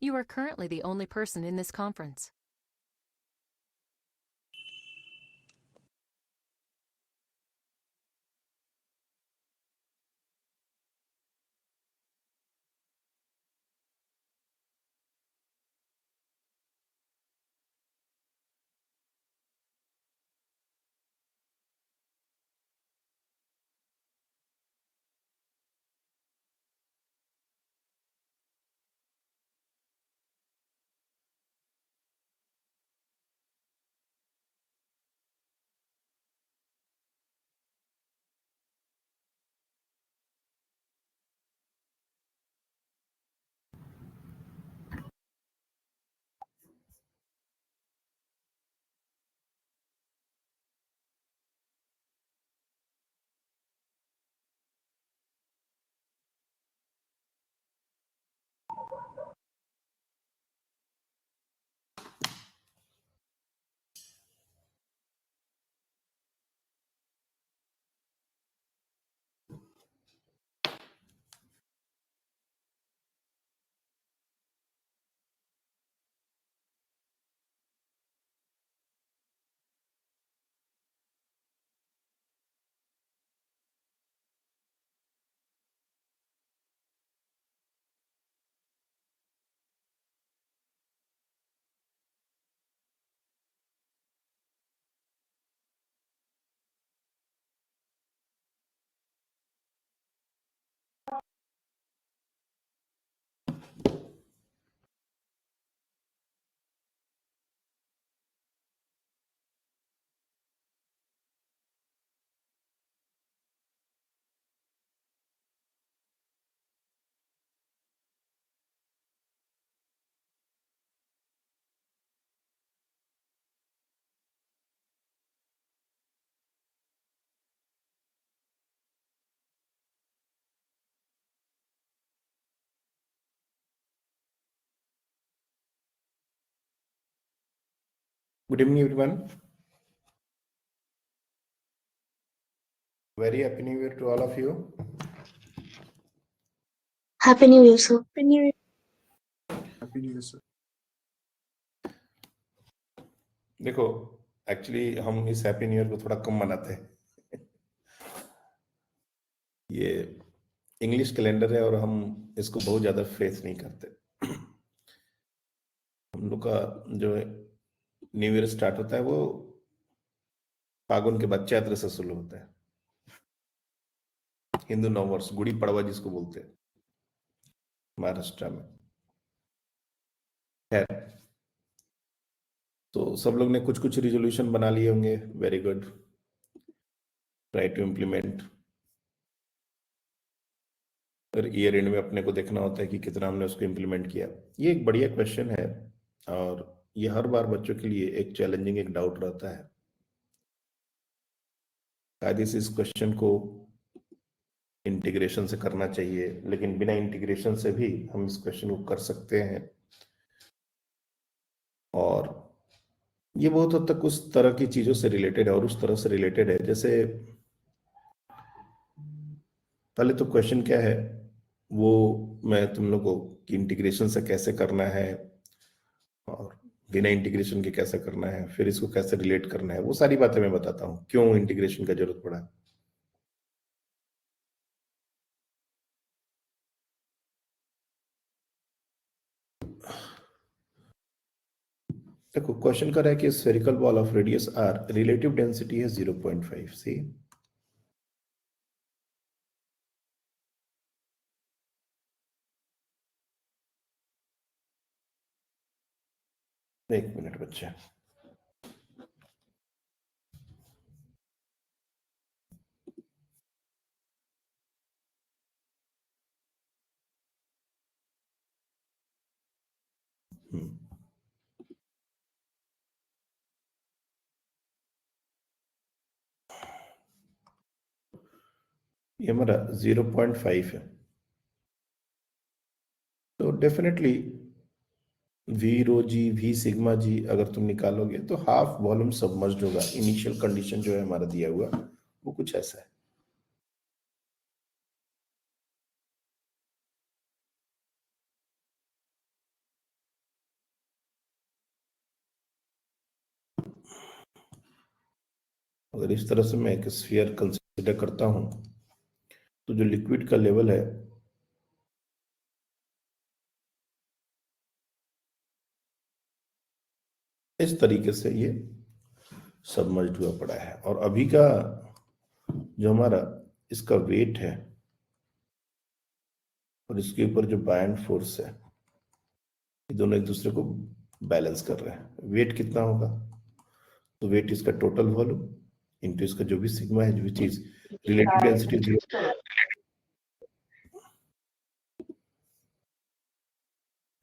You are currently the only person in this conference. Good evening, everyone. Very happy New Year to all of you. Happy New Year, sir. Happy New Year. Happy New Year, sir. देखो, actually हम इस happy new year को थोड़ा कम मनाते हैं। ये English calendar है और हम इसको बहुत ज्यादा फेस नहीं करते। हम लोग का जो न्यू ईयर स्टार्ट होता है वो फागुन के बाद चैत्र से शुरू होता है। हिंदू नववर्ष गुड़ी पड़वा जिसको बोलते हैं महाराष्ट्र में। है तो सब लोग ने कुछ कुछ रिजोल्यूशन बना लिए होंगे। Very good, try to implement. फिर ईयर एंड में अपने को देखना होता है कि कितना हमने उसको इम्प्लीमेंट किया। ये एक बढ़िया क्वेश्चन है और ये हर बार बच्चों के लिए एक चैलेंजिंग एक डाउट रहता है। शायद इस क्वेश्चन को इंटीग्रेशन से करना चाहिए, लेकिन बिना इंटीग्रेशन से भी हम इस क्वेश्चन को कर सकते हैं। और ये बहुत हद तक उस तरह की चीजों से रिलेटेड है और उस तरह से रिलेटेड है जैसे पहले तो क्वेश्चन क्या है वो मैं तुम लोग को कि इंटीग्रेशन से कैसे करना है और बिना इंटीग्रेशन के कैसे करना है, फिर इसको कैसे रिलेट करना है, वो सारी बातें मैं बताता हूँ क्यों इंटीग्रेशन का जरूरत पड़ा है। देखो क्वेश्चन कर रहा है कि spherical ball of radius R relative density है 0.5। सी एक मिनट बच्चे, ये हमारा 0.5 है तो definitely V rho G V sigma G अगर तुम निकालोगे तो हाफ वॉल्यूम सबमर्ज्ड होगा। इनिशियल कंडीशन जो है हमारा दिया हुआ वो कुछ ऐसा है। अगर इस तरह से मैं एक स्फीयर कंसीडर करता हूं तो जो लिक्विड का लेवल है इस तरीके से ये सबमर्ज्ड हुआ पड़ा है। और अभी का जो हमारा इसका वेट है और इसके ऊपर जो बायन्ड फोर्स है, ये दोनों एक दूसरे को बैलेंस कर रहे हैं। वेट कितना होगा? तो वेट इसका टोटल वॉल्यूम इनटू इसका जो भी सिग्मा है, जो भी चीज रिलेटिव डेंसिटी,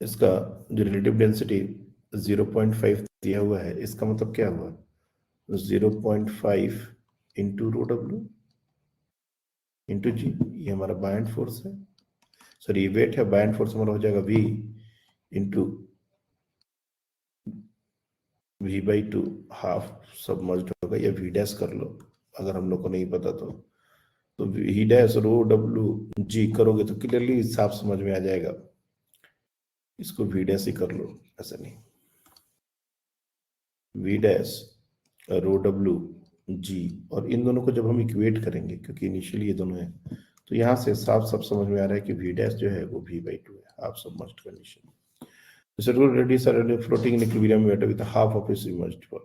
इसका जो रिलेटिव डेंसिटी 0.5 दिया हुआ है, इसका मतलब क्या हुआ? 0.5 into rho W into G, ये हमारा बायन्ड फोर्स है, सॉरी ये वेट है। बायन्ड फोर्स हमारा हो जाएगा v into v/2 half submerged होगा, या v डैश कर लो अगर हम लोग को नहीं पता तो v डैश रो डब्ल्यू जी करोगे तो क्लियरली साफ समझ में आ जाएगा। इसको v डैश ही कर लो, ऐसा नहीं, v डैश रो डब्ल्यू जी, और इन दोनों को जब हम इक्वेट करेंगे, क्योंकि इनिशियली ये दोनों है, तो यहाँ से साफ सब समझ में आ रहा है कि v डैश जो है वो v/2 है, half submerged condition. The circular radius are floating in equilibrium water with half of its submerged ball.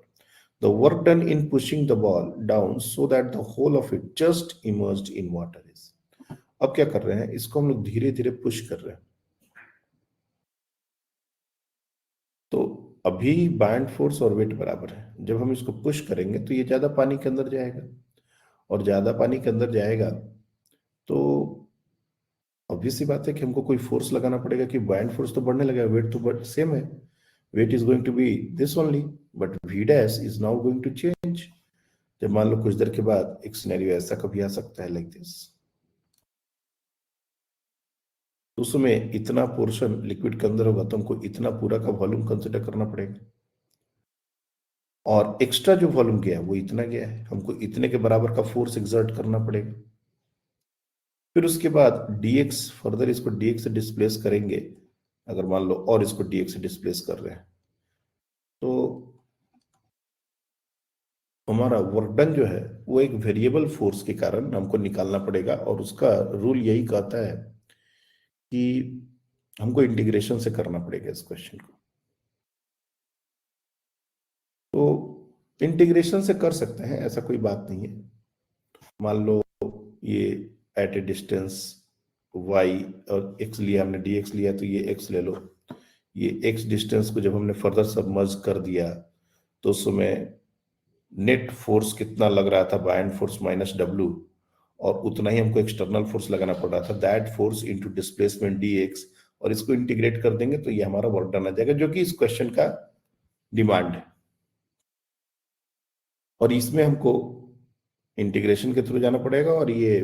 The work done in pushing the ball down so that the whole of it just immersed in water is. अब क्या कर रहे हैं? इसको हम लोग धीरे धीरे पुश कर रहे हैं। तो अभी बायन्ड फोर्स और वेट बराबर है। जब हम इसको पुश करेंगे तो ये ज्यादा पानी के अंदर जाएगा, और ज्यादा पानी के अंदर जाएगा तो ऑब्वियस सी बात है कि हमको कोई फोर्स लगाना पड़ेगा, कि बायन्ड फोर्स तो बढ़ने लगेगा, वेट तो सेम है, weight is going to be this only, but v dash is now going to change. जब मान लो कुछ देर के बाद एक सिनेरियो ऐसा कभी आ सकता है लाइक दिस, उसमें इतना पोर्शन लिक्विड के अंदर होगा तो हमको इतना पूरा का वॉल्यूम कंसिडर करना पड़ेगा, और एक्स्ट्रा जो वॉल्यूम गया है वो इतना गया है, हमको इतने के बराबर का फोर्स एक्सर्ट करना पड़ेगा। फिर उसके बाद dx, फर्दर इसको dx से डिस्प्लेस करेंगे, अगर मान लो और इसको dx से डिस्प्लेस कर रहे हैं तो हमारा वर्क डन जो है वो एक वेरिएबल फोर्स के कारण हमको निकालना पड़ेगा, और उसका रूल यही कहता है कि हमको इंटीग्रेशन से करना पड़ेगा इस क्वेश्चन को। तो इंटीग्रेशन से कर सकते हैं, ऐसा कोई बात नहीं है। मान लो ये एट ए डिस्टेंस y और x लिया हमने, dx लिया, तो ये x ले लो। ये x डिस्टेंस को जब हमने फर्दर सबमर्ज कर दिया तो उसमें नेट फोर्स कितना लग रहा था? बायन्ड फोर्स माइनस w, और उतना ही हमको एक्सटर्नल फोर्स लगाना पड़ रहा था, that force into displacement dx, और इसको इंटीग्रेट कर देंगे तो ये हमारा वर्क डन आ जाएगा, जो कि इस क्वेश्चन का डिमांड है। और इसमें हमको इंटीग्रेशन के थ्रू जाना पड़ेगा, और ये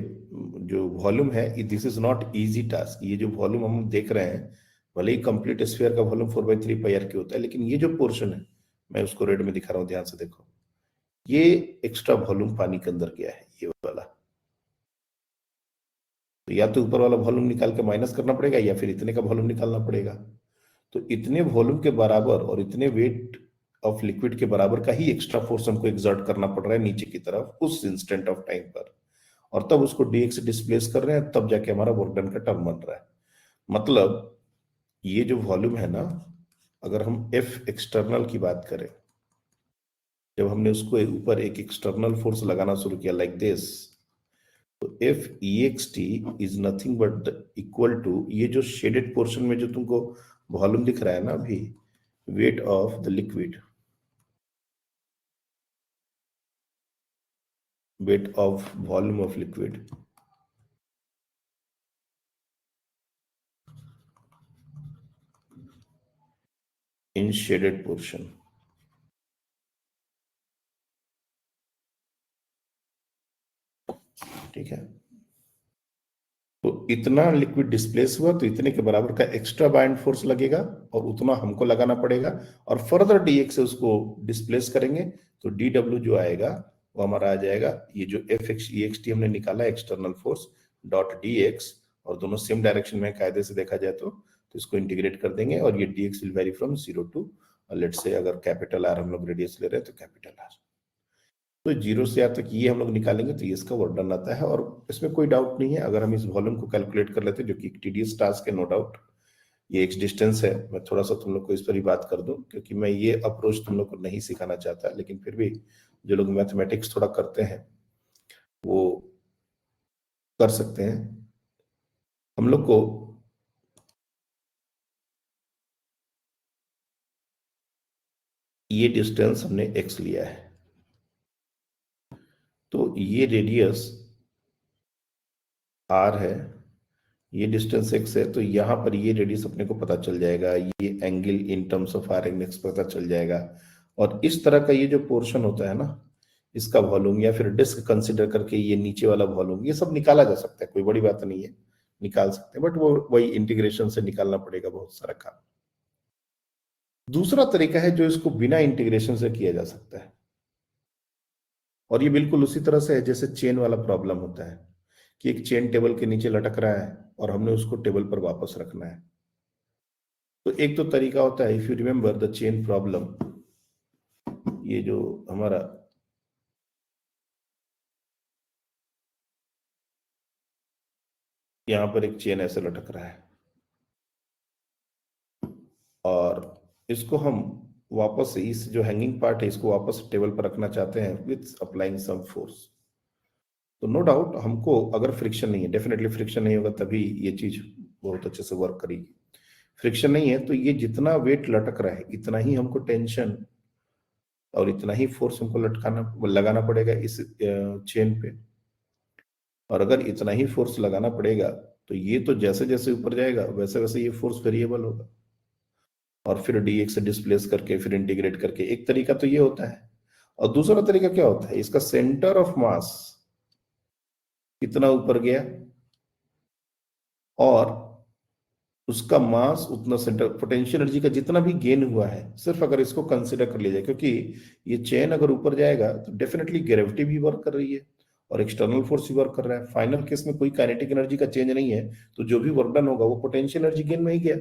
जो वॉल्यूम है, this is not easy task. ये जो वॉल्यूम हम देख रहे हैं, भले ही कंप्लीट स्फीयर का वॉल्यूम 4/3 पाई आर क्यू होता है, लेकिन ये जो पोर्शन है, मैं उसको रेड में दिखा रहा हूं, ध्यान से देखो, ये एक्स्ट्रा वॉल्यूम पानी के अंदर गया है, ये वाला। तो या तो ऊपर वाला वॉल्यूम निकाल के माइनस करना पड़ेगा, या फिर इतने का वॉल्यूम निकालना पड़ेगा। तो इतने वॉल्यूम के बराबर और इतने वेट ऑफ लिक्विड के बराबर का ही एक्स्ट्रा फोर्स हमको एक्सर्ट करना पड़ रहा है नीचे की तरफ उस इंस्टेंट ऑफ टाइम पर, और तब उसको dx से डिस्प्लेस कर रहे हैं, तब जाके हमारा वर्क डन का टर्म बन रहा है। मतलब ये जो वॉल्यूम है ना, अगर हम F एक्सटर्नल की बात करें, जब हमने उसको ऊपर एक एक्सटर्नल फोर्स लगाना शुरू किया लाइक दिस, तो F ext is nothing but equal to, ये जो शेडेड पोर्शन में जो तुमको वॉल्यूम दिख रहा है ना अभी, wait of the liquid, weight of volume of liquid in shaded portion। ठीक है, तो इतना लिक्विड डिस्प्लेस हुआ तो इतने के बराबर का एक्स्ट्रा बाइंड फोर्स लगेगा, और उतना हमको लगाना पड़ेगा, और फर्दर dx से उसको डिस्प्लेस करेंगे तो dw जो आएगा वो हमारा आ जाएगा, ये जो fx ext हमने निकाला एक्सटर्नल फोर्स डॉट dx, और दोनों सेम डायरेक्शन में कायदे से देखा जाए तो इसको इंटीग्रेट कर देंगे, और ये dx will vary from 0 to, let's say अगर कैपिटल आर हम लोग रेडियस ले रहे हैं तो कैपिटल आर। तो 0 से यहाँ तक ये हम लोग निकालेंगे तो ये इसका वर्क डन आता है, और इसमें कोई डाउट नहीं है। अगर हम इस वॉल्यूम को कैलकुलेट कर लेते हैं, जो कि एक टीडियस टास्क है नो डाउट, ये एक्स डिस्टेंस है। मैं थोड़ा सा तुम लोग को इस पर ही बात कर दूं, क्योंकि मैं ये अप्रोच तुम लोग को नहीं सिखाना चाहता, लेकिन फिर भी जो लोग मैथमेटिक्स थोड़ा करते हैं वो कर सकते हैं। हम लोग को ये डिस्टेंस हमने x लिया है, तो ये रेडियस r है, ये डिस्टेंस x है, तो यहां पर ये रेडियस अपने को पता चल जाएगा, ये angle in terms of r and x पता चल जाएगा। और इस तरह का ये जो पोर्शन होता है ना, इसका वॉल्यूम या फिर डिस्क कंसिडर करके ये नीचे वाला वॉल्यूम, ये सब निकाला जा सकता है, कोई बड़ी बात नहीं है, निकाल सकते हैं, बट वो वही इंटीग्रेशन से निकालना पड़ेगा बहुत सारा काम। दूसरा तरीका है जो इसको बिना इंटीग्रेशन से किया जा सकता है, और ये बिल्कुल उसी तरह से है जैसे चेन वाला प्रॉब्लम होता है कि एक चेन टेबल के नीचे लटक रहा है और हमने उसको टेबल पर वापस रखना है। तो एक तो तरीका होता है, if you remember the chain problem, ये जो हमारा यहां पर एक चेन ऐसे लटक रहा है और इसको हम वापस से इस जो हैंगिंग पार्ट है इसको वापस टेबल पर रखना चाहते हैं विथ अप्लाइंग सम फोर्स। तो नो डाउट हमको अगर फ्रिक्शन नहीं है, डेफिनेटली फ्रिक्शन नहीं होगा तभी ये चीज बहुत अच्छे से वर्क करेगी। फ्रिक्शन नहीं है तो ये जितना वेट लटक रहा है इतना ही हमको टेंशन और इतना ही फोर्स हमको लगाना पड़ेगा इस चेन पे। और अगर इतना ही फोर्स लगाना पड़ेगा तो ये तो जैसे जैसे ऊपर जाएगा वैसे वैसे ये फोर्स वेरिएबल होगा, और फिर dx से डिस्प्लेस करके फिर इंटीग्रेट करके। एक तरीका तो ये होता है, और दूसरा तरीका क्या होता है, इसका सेंटर ऑफ मास कितना ऊपर गया और उसका मास उतना सेंटर, पोटेंशियल एनर्जी का जितना भी गेन हुआ है, सिर्फ अगर इसको कंसिडर कर लिया जाए, क्योंकि ये चेन अगर ऊपर जाएगा तो डेफिनेटली ग्रेविटी भी वर्क कर रही है और एक्सटर्नल फोर्स भी वर्क कर रहा है। फाइनल केस में कोई काइनेटिक एनर्जी का चेंज नहीं है, तो जो भी वर्क डन होगा वो पोटेंशियल एनर्जी गेन में ही गया।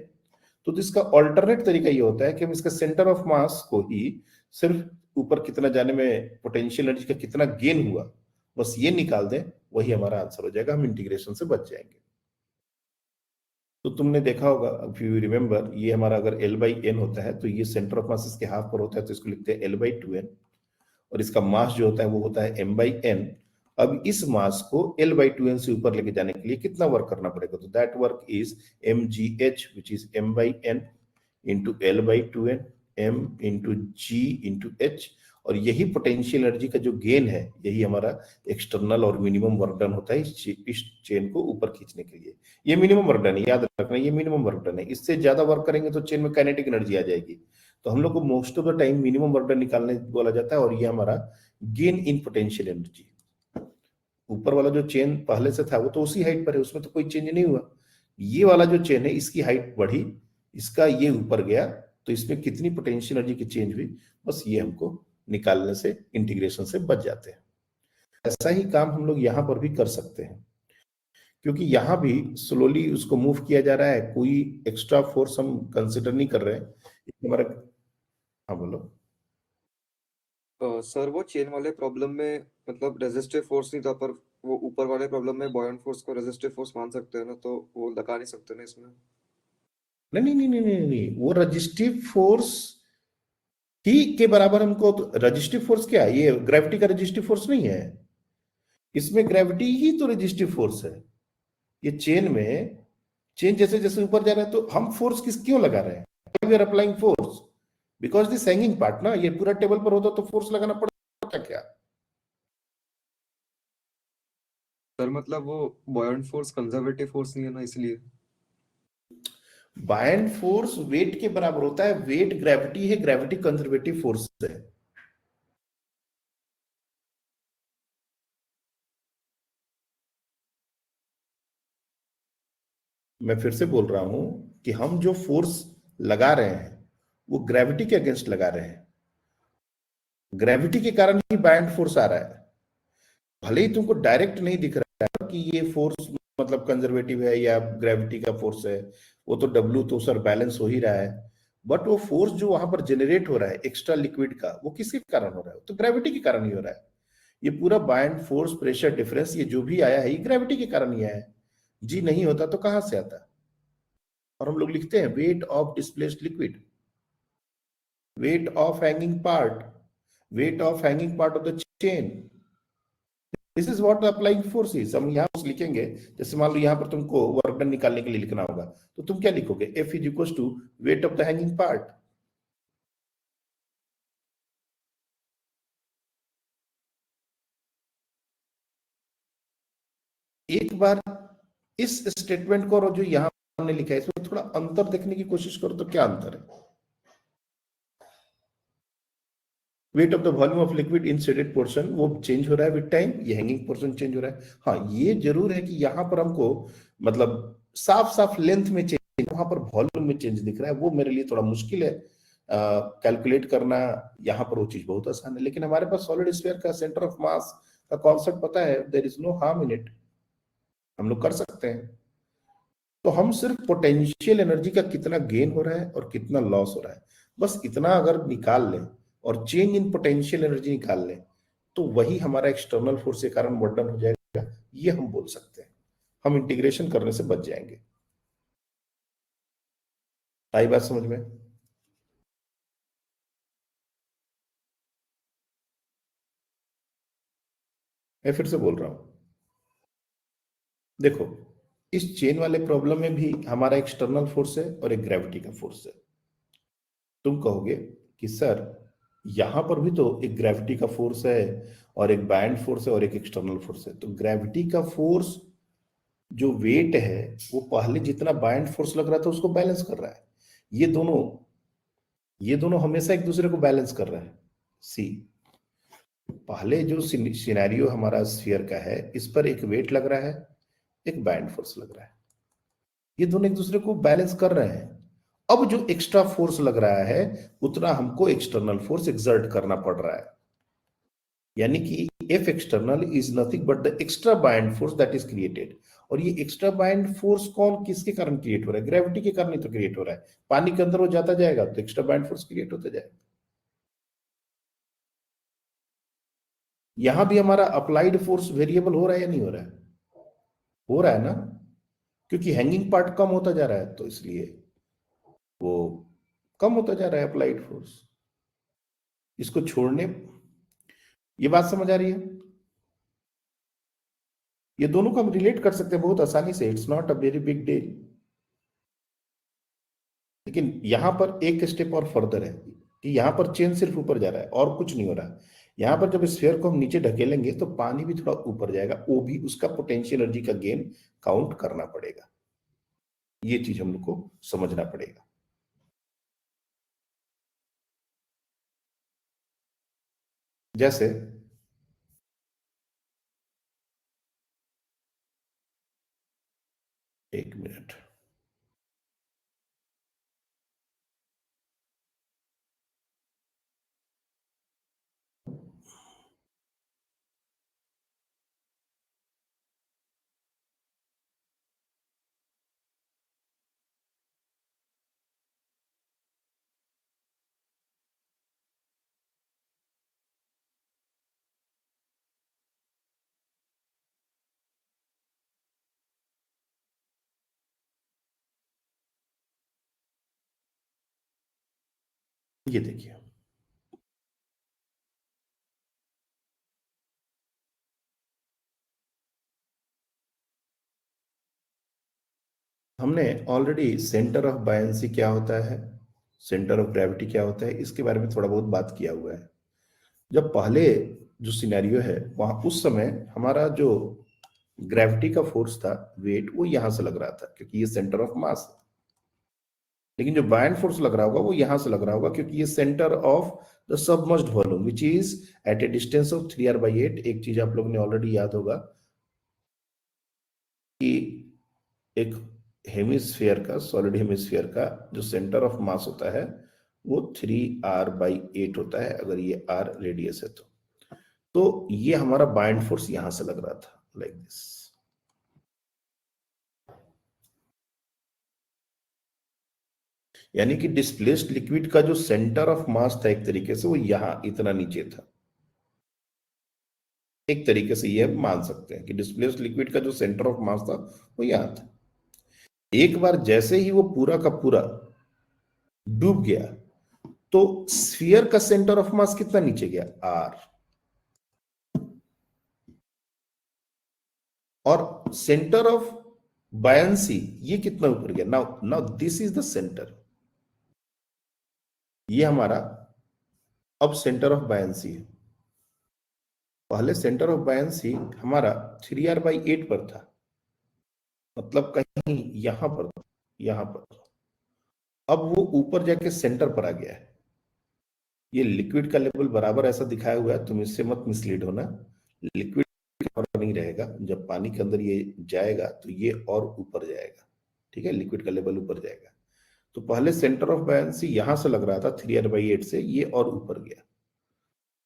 तो इसका ऑल्टरनेट तरीका ये होता है कि हम इसका सेंटर ऑफ मास को ही सिर्फ ऊपर कितना जाने में पोटेंशियल एनर्जी का कितना गेन हुआ, बस ये निकाल दें, वही हमारा आंसर हो जाएगा, हम इंटीग्रेशन से बच जाएंगे। तो तुमने देखा होगा, इफ यू रिमेंबर, ये हमारा अगर L/N होता है तो ये सेंटर ऑफ मास इसके हाफ पर होता है, तो इसको लिखते हैं L/2n, और इसका मास जो होता है वो होता है m/n। अब इस मास को L/2n से ऊपर लेके जाने के लिए कितना वर्क करना पड़ेगा, तो that work is mgh which is m/n into L/2n, m into g into h, और यही पोटेंशियल एनर्जी का जो गेन है, यही हमारा एक्सटर्नल और मिनिमम वर्क डन होता है इस चेन को ऊपर खींचने के लिए। ये मिनिमम वर्क डन है, याद रखना, ये मिनिमम वर्क डन है। इससे ज्यादा वर्क करेंगे तो चेन में काइनेटिक एनर्जी आ जाएगी, तो हम लोग को most of the time minimum work done निकालने बोला जाता है, और ये हमारा गेन इन पोटेंशियल एनर्जी। ऊपर वाला जो चेन पहले से था वो तो उसी हाइट पर है, उसमें तो कोई चेंज नहीं हुआ। ये वाला जो चेन है इसकी हाइट बढ़ी, इसका ये ऊपर गया, तो इसमें कितनी पोटेंशियल एनर्जी की चेंज हुई, बस ये हमको निकालने से, इंटीग्रेशन से बच जाते हैं। ऐसा ही काम हम लोग यहां पर भी कर सकते हैं, क्योंकि यहां भी स्लोली उसको मूव किया जा रहा है, कोई एक्स्ट्रा फोर्स हम कंसिडर नहीं कर रहे हैं हमारा। हाँ बोलो। सर वो चेन वाले प्रॉब्लम में मतलब रेजिस्टिव फोर्स नहीं था, पर वो ऊपर वाले प्रॉब्लम में बॉयंट फोर्स को रेजिस्टिव फोर्स मान सकते हैं ना, तो वो लगा नहीं सकते ना इसमें? नहीं नहीं नहीं नहीं नहीं, वो रजिस्टिव फोर्स ही के बराबर हमको, तो रजिस्टिव फोर्स क्या है, ये ग्रेविटी का रजिस्टिव फोर्स नहीं है, इसमें ग्रेविटी ही तो रजिस्टिव फोर्स है। ये चेन में, चेन जैसे जैसे ऊपर जा रहा है तो हम फोर्स क्यों लगा रहे हैं, we are applying force because this hanging part ना, ये पूरा टेबल पर होता तो फोर्स लगाना पड़ता क्या। सर मतलब वो बॉयंट फोर्स कंजर्वेटिव फोर्स नहीं है ना, इसलिए। बायंट फोर्स वेट के बराबर होता है, वेट ग्रेविटी है, ग्रेविटी कंजर्वेटिव फोर्स है। मैं फिर से बोल रहा हूं कि हम जो फोर्स लगा रहे हैं वो ग्रेविटी के अगेंस्ट लगा रहे हैं, ग्रेविटी के कारण ही बायंट फोर्स आ रहा है। भले ही तुमको डायरेक्ट नहीं दिख रहा है कि ये फोर्स मतलब कंजर्वेटिव है या ग्रेविटी का फोर्स है, वो तो डब्ल्यू तो सर बैलेंस हो ही रहा है, बट वो फोर्स जो वहां पर जनरेट हो रहा है एक्स्ट्रा लिक्विड का, वो किसके कारण हो रहा है, तो ग्रेविटी के कारण ही हो रहा है। ये पूरा बायन फोर्स प्रेशर डिफरेंस ये जो भी आया है ये ग्रेविटी के कारण ही आया है। जी नहीं होता तो कहां से आता? और हम लोग लिखते हैं weight of displaced liquid, weight of hanging part, weight of hanging part of the chain. This is what applying force is. हम यहां पर लिखेंगे, जैसे मान लो यहां पर तुमको वर्क डन निकालने के लिए लिखना होगा, तो तुम क्या लिखोगे? F is equal to weight of the hanging part. एक बार इस स्टेटमेंट को और जो यहां हमने लिखा है इसमें थोड़ा अंतर देखने की कोशिश करो, तो क्या अंतर है? Wait of the volume of liquid in shaded portion वो चेंज हो रहा है विद टाइम, ये हैंगिंग पोर्शन चेंज हो रहा है। हाँ, ये जरूर है कि यहाँ पर हमको मतलब साफ साफ लेंथ में चेंज, वहां पर वॉल्यूम में चेंज दिख रहा है, वो मेरे लिए थोड़ा मुश्किल है कैलकुलेट करना। यहाँ पर वो चीज बहुत आसान है, लेकिन हमारे पास सॉलिड स्फीयर का सेंटर ऑफ मास का कॉन्सेप्ट पता है, there is no harm in it, हम लोग कर सकते हैं। तो हम सिर्फ पोटेंशियल एनर्जी का कितना गेन हो रहा है और कितना लॉस हो रहा है, बस इतना अगर निकाल लें और चेंज इन पोटेंशियल एनर्जी निकाल लें, तो वही हमारा एक्सटर्नल फोर्स के कारण वर्क डन हो जाएगा, ये हम बोल सकते हैं। हम इंटीग्रेशन करने से बच जाएंगे। आई बात समझ में? मैं फिर से बोल रहा हूं, देखो इस चेन वाले प्रॉब्लम में भी हमारा एक्सटर्नल फोर्स है और एक ग्रेविटी का फोर्स है। तुम कहोगे कि सर यहां पर भी तो एक ग्रेविटी का फोर्स है और एक बायन्ड फोर्स है और एक एक्सटर्नल फोर्स है। तो ग्रेविटी का फोर्स जो वेट है वो पहले जितना बायन्ड फोर्स लग रहा था उसको बैलेंस कर रहा है। ये दोनों हमेशा एक दूसरे को बैलेंस कर रहा है। सी, पहले जो सिनेरियो हमारा स्फीयर का है, इस पर एक वेट लग रहा है, एक बायन्ड फोर्स लग रहा है, ये दोनों एक दूसरे को बैलेंस कर रहे हैं। अब जो एक्स्ट्रा फोर्स लग रहा है उतना हमको एक्सटर्नल फोर्स एक्सर्ट करना पड़ रहा है, यानी कि F external is nothing but the extra buoyant force that is created. और ये एक्स्ट्रा बायन्ड फोर्स कौन किसके कारण क्रिएट हो रहा है? ग्रेविटी के कारण ही तो क्रिएट हो रहा है। पानी के अंदर वो जाता जाएगा तो एक्स्ट्रा बायन्ड फोर्स क्रिएट होता जाएगा। यहां भी हमारा अप्लाइड फोर्स वेरिएबल हो रहा है या नहीं हो रहा है? हो रहा है ना, क्योंकि हैंगिंग पार्ट कम होता जा रहा है, तो इसलिए वो कम होता जा रहा है अप्लाइड फोर्स। इसको छोड़ने, ये बात समझ आ रही है? ये दोनों को हम रिलेट कर सकते हैं बहुत आसानी से, it's not a very big deal. लेकिन यहां पर एक स्टेप और फर्दर है कि यहां पर चेन सिर्फ ऊपर जा रहा है और कुछ नहीं हो रहा है। यहां पर जब स्फीयर को हम नीचे ढकेलेंगे तो पानी भी थोड़ा ऊपर जाएगा, वो भी उसका पोटेंशियल एनर्जी का गेन काउंट करना पड़ेगा। ये चीज हम लोग को समझना पड़ेगा। जैसे एक मिनट, ये देखिए, हमने ऑलरेडी सेंटर ऑफ बायंसी क्या होता है, सेंटर ऑफ ग्रेविटी क्या होता है, इसके बारे में थोड़ा बहुत बात किया हुआ है। जब पहले जो सिनेरियो है वहां उस समय हमारा जो ग्रेविटी का फोर्स था, वेट, वो यहां से लग रहा था क्योंकि ये सेंटर ऑफ मास है। लेकिन जो बायन्ड फोर्स लग रहा होगा वो यहां से लग रहा होगा क्योंकि ये centre of the submerged volume which is at a distance of 3r/8। एक चीज आप लोगों ने ऑलरेडी याद होगा कि एक हेमिस्फीयर का, सॉलिड हेमिस्फीयर का जो सेंटर ऑफ मास होता है वो 3r/8 होता है, अगर ये r रेडियस है तो ये हमारा बायन्ड फोर्स यहां से लग रहा था, लाइक दिस। यानी कि डिस्प्लेस्ड लिक्विड का जो सेंटर ऑफ मास था एक तरीके से वो यहां इतना नीचे था। एक तरीके से ये मान सकते हैं कि डिस्प्लेस्ड लिक्विड का जो सेंटर ऑफ मास था वो यहां था। एक बार जैसे ही वो पूरा का पूरा डूब गया तो स्फीयर का सेंटर ऑफ मास कितना नीचे गया, आर, और सेंटर ऑफ बायंसी ये कितना ऊपर गया। Now now this is the centre, ये हमारा अब सेंटर ऑफ बायंसी है। पहले सेंटर ऑफ बायंसी हमारा 3r/8 पर था, मतलब कहीं यहां पर था, यहां पर। अब वो ऊपर जाके सेंटर पर आ गया है। ये लिक्विड का लेवल बराबर ऐसा दिखाया हुआ है, तुम इससे मत मिसलीड होना। लिक्विड नहीं रहेगा, जब पानी के अंदर ये जाएगा तो ये और ऊपर जाएगा, ठीक है, लिक्विड का लेवल ऊपर जाएगा। तो पहले सेंटर ऑफ बायंसी यहां से लग रहा था 3r/8 से, ये और ऊपर गया।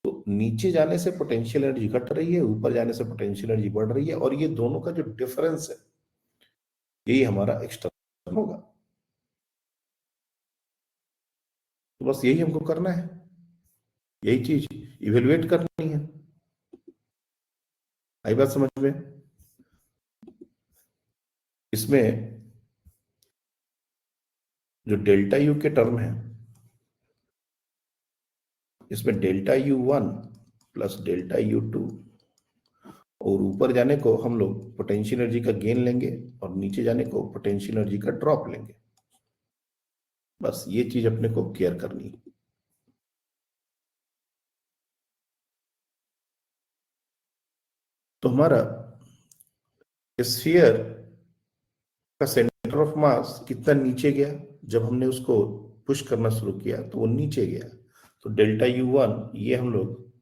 तो नीचे जाने से पोटेंशियल एनर्जी घट रही है, ऊपर जाने से पोटेंशियल एनर्जी बढ़ रही है, और ये दोनों का जो डिफरेंस है यही हमारा एक्सटर्नल होगा। तो बस यही हमको करना है, यही चीज इवेलुएट करनी है। आई बात समझ में? इसमें जो डेल्टा यू के टर्म है, इसमें delta U1 plus delta U2, और ऊपर जाने को हम लोग पोटेंशियल एनर्जी का गेन लेंगे और नीचे जाने को पोटेंशियल एनर्जी का ड्रॉप लेंगे। बस ये चीज अपने को केयर करनी है। तो हमारा स्फीयर का सेंटर ऑफ मास कितना नीचे गया, जब हमने उसको पुश करना शुरू किया तो वो नीचे गया। तो डेल्टा U1 ये हम लोग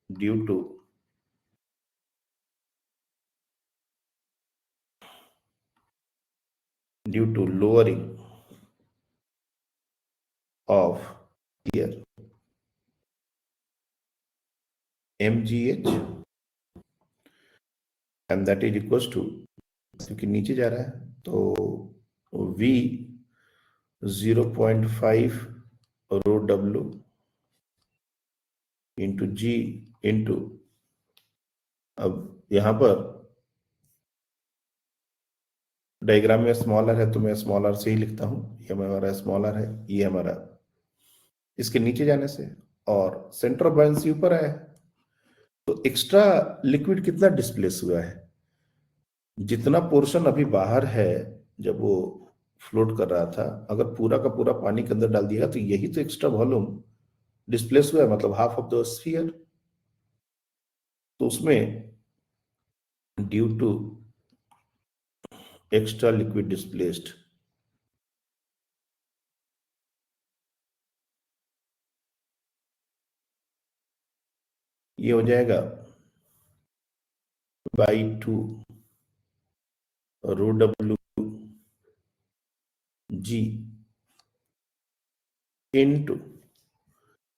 due to lowering of here mgh and that is equals to, क्योंकि नीचे जा रहा है तो v 0.5 रो w इंटू g इंटू, अब यहां पर डायग्राम में स्मॉलर है तो मैं स्मॉलर से ही लिखता हूं, ये हमारा स्मॉलर है, ये हमारा इसके नीचे जाने से, और सेंटर ऑफ बायंसी ऊपर आया है। तो एक्स्ट्रा लिक्विड कितना डिस्प्लेस हुआ है, जितना पोर्शन अभी बाहर है जब वो फ्लोट कर रहा था, अगर पूरा का पूरा पानी के अंदर डाल दिया तो यही तो एक्स्ट्रा वॉल्यूम डिस्प्लेस हुआ है, मतलब हाफ ऑफ द स्फीयर। तो उसमें due to extra liquid displaced, ये हो जाएगा by 2 rho w g into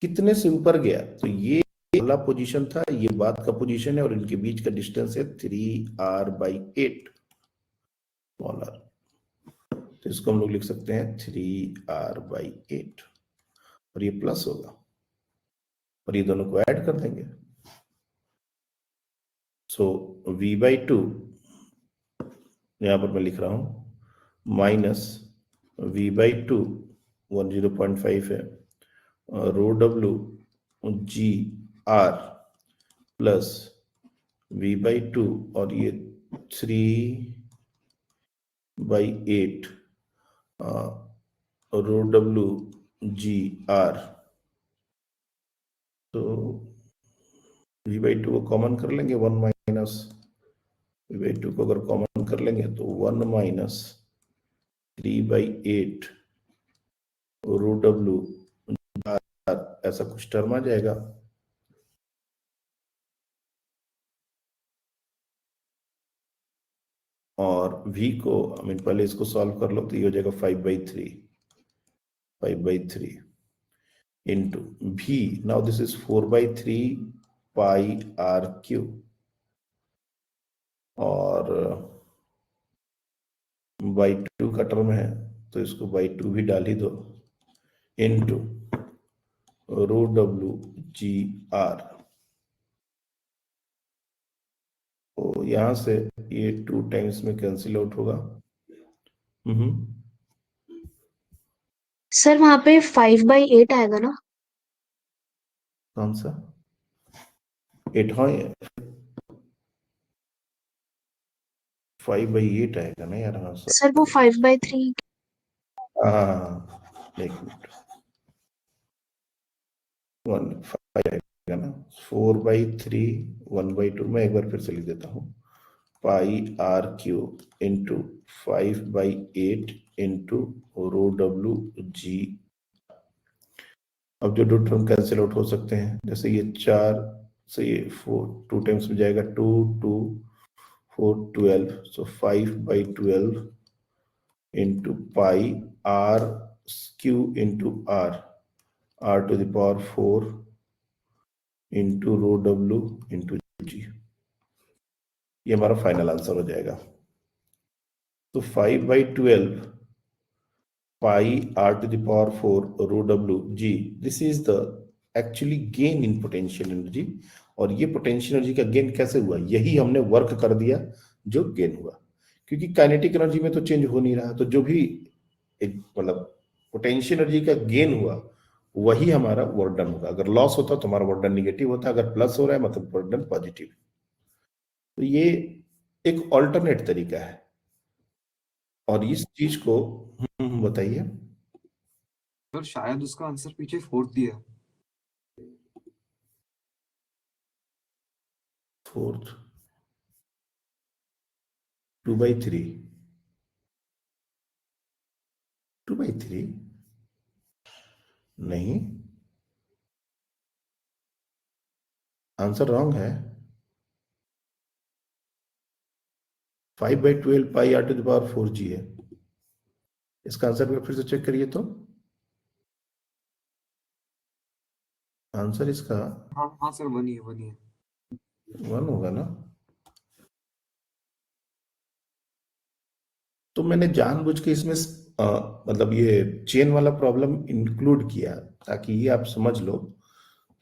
कितने से ऊपर गया, तो ये वाला पोजीशन था, ये बाद का पोजीशन है, और इनके बीच का डिस्टेंस है 3r/8 स्मॉलर। तो इसको हम लोग लिख सकते हैं 3r/8, और ये प्लस होगा, और ये दोनों को ऐड कर देंगे। सो v/2 यहां पर मैं लिख रहा हूं माइनस v/2 10.5 है, रो w g r plus v/2 और ये 3/8 रो w g r। तो v/2 को कॉमन कर लेंगे, 1 माइनस v/2 को अगर कॉमन कर लेंगे तो 1 माइनस 3/8 रो w r, ऐसा कुछ टर्म आ जाएगा। और v को पहले इसको सॉल्व कर लो तो ये हो जाएगा 5/3 into v, now this is 4/3 pi r cube, और by 2 का टर्म है तो इसको by 2 भी डाल ही दो, into रो w g r। तो यहां से ये 2 टाइम्स में कैंसिल आउट होगा। सर वहां पे 5/8 आएगा ना? कौन सा 8? हाँ 5/8 आएगा ना यार। हाँ सर वो 5/3। हाँ एक मिनट, 1/5 आएगा ना। 4/3 1/2 मैं एक बार फिर से लिख देता हूँ। πRQ into 5/8 into rho W जी। अब जो 2 टर्म कैंसिल आउट हो सकते हैं, जैसे ये 4 से ये 4 2 टाइम्स में जाएगा, 2 2 4 12, so 5/12 into pi R Q into R to the power 4 into rho W into G. ये हमारा फाइनल आंसर हो जाएगा। तो 5/12 pi R to the power 4 rho W G, this is the actually gain in potential energy. और ये potential energy का gain कैसे हुआ, यही हमने वर्क कर दिया जो गेन हुआ, क्योंकि काइनेटिक एनर्जी में तो चेंज हो नहीं रहा। तो जो भी एक मतलब पोटेंशियल एनर्जी का गेन हुआ वही हमारा वर्क डन होगा। अगर लॉस होता तो हमारा वर्क डन निगेटिव होता, अगर प्लस हो रहा है मतलब वर्क डन पॉजिटिव। तो ये एक ऑल्टरनेट तरीका है। और इस चीज को बताइए। सर शायद उसका आंसर पीछे 4 दिया है। फोर्थ 2/3 2/3 नहीं, आंसर रॉन्ग है। 5/12 pi R to the power 4 जी है। इसका आंसर फिर से चेक करिए तो आंसर इसका हाँ हाँ सर, 1 ही है, 1 ही है। 1 होगा ना। तो मैंने जानबूझ के इसमें मतलब ये चेन वाला प्रॉब्लम इंक्लूड किया ताकि ये आप समझ लो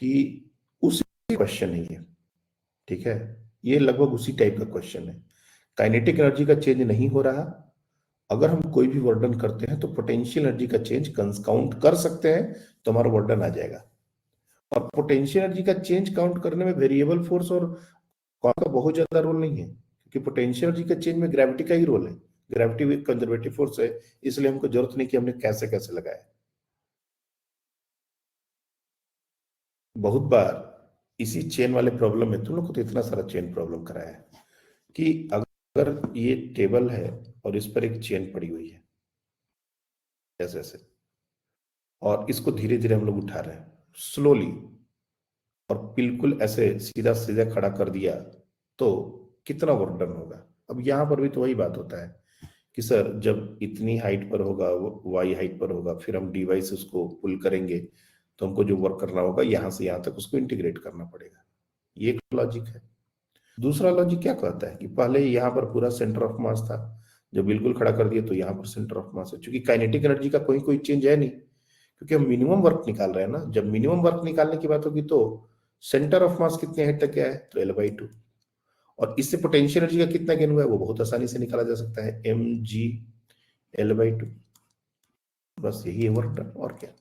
कि उसी क्वेश्चन है ये। ठीक है, ये लगभग उसी टाइप का क्वेश्चन है। काइनेटिक एनर्जी का चेंज नहीं हो रहा, अगर हम कोई भी वर्डन करते हैं तो पोटेंशियल एनर्जी का चेंज काउंट कर सकते हैं तो हमारा वर्डन आ जाएगा। और पोटेंशियल एनर्जी का चेंज काउंट करने में वेरिएबल फोर्स और कॉन्स का बहुत ज्यादा रोल नहीं है, क्योंकि पोटेंशियल एनर्जी का चेंज में ग्रेविटी का ही रोल है। ग्रेविटी कंजर्वेटिव फोर्स है, इसलिए हमको जरूरत नहीं कि हमने कैसे कैसे लगाया। बहुत बार इसी चेन वाले प्रॉब्लम में तुम लोग को तो इतना सारा चेन प्रॉब्लम कराया है कि अगर ये टेबल है और इस पर एक चेन पड़ी हुई है ऐसे ऐसे, और इसको धीरे धीरे हम लोग उठा रहे हैं स्लोली, और बिल्कुल ऐसे सीधा सीधा खड़ा कर दिया तो कितना वर्क डन होगा। अब यहां पर भी तो वही बात होता है कि सर जब इतनी हाइट पर होगा, वाई हाइट पर होगा, फिर हम डी से उसको पुल करेंगे तो हमको जो वर्क करना होगा यहां से यहां तक उसको इंटीग्रेट करना पड़ेगा। ये एक लॉजिक है। दूसरा लॉजिक क्या कहता है कि पहले यहाँ पर पूरा सेंटर ऑफ मास था, जब बिल्कुल खड़ा कर दिया तो यहाँ पर सेंटर ऑफ मास है। क्योंकि काइनेटिक एनर्जी का कोई चेंज है नहीं, क्योंकि हम मिनिमम वर्क निकाल रहे हैं ना। जब मिनिमम वर्क निकालने की बात होगी तो सेंटर ऑफ मास कितने हाइट तक है, तो L/2। और इससे पोटेंशियल एनर्जी का कितना गेन हुआ है वो बहुत आसानी से निकाला जा सकता है, mg L/2। बस यही है वर्क डन, और क्या।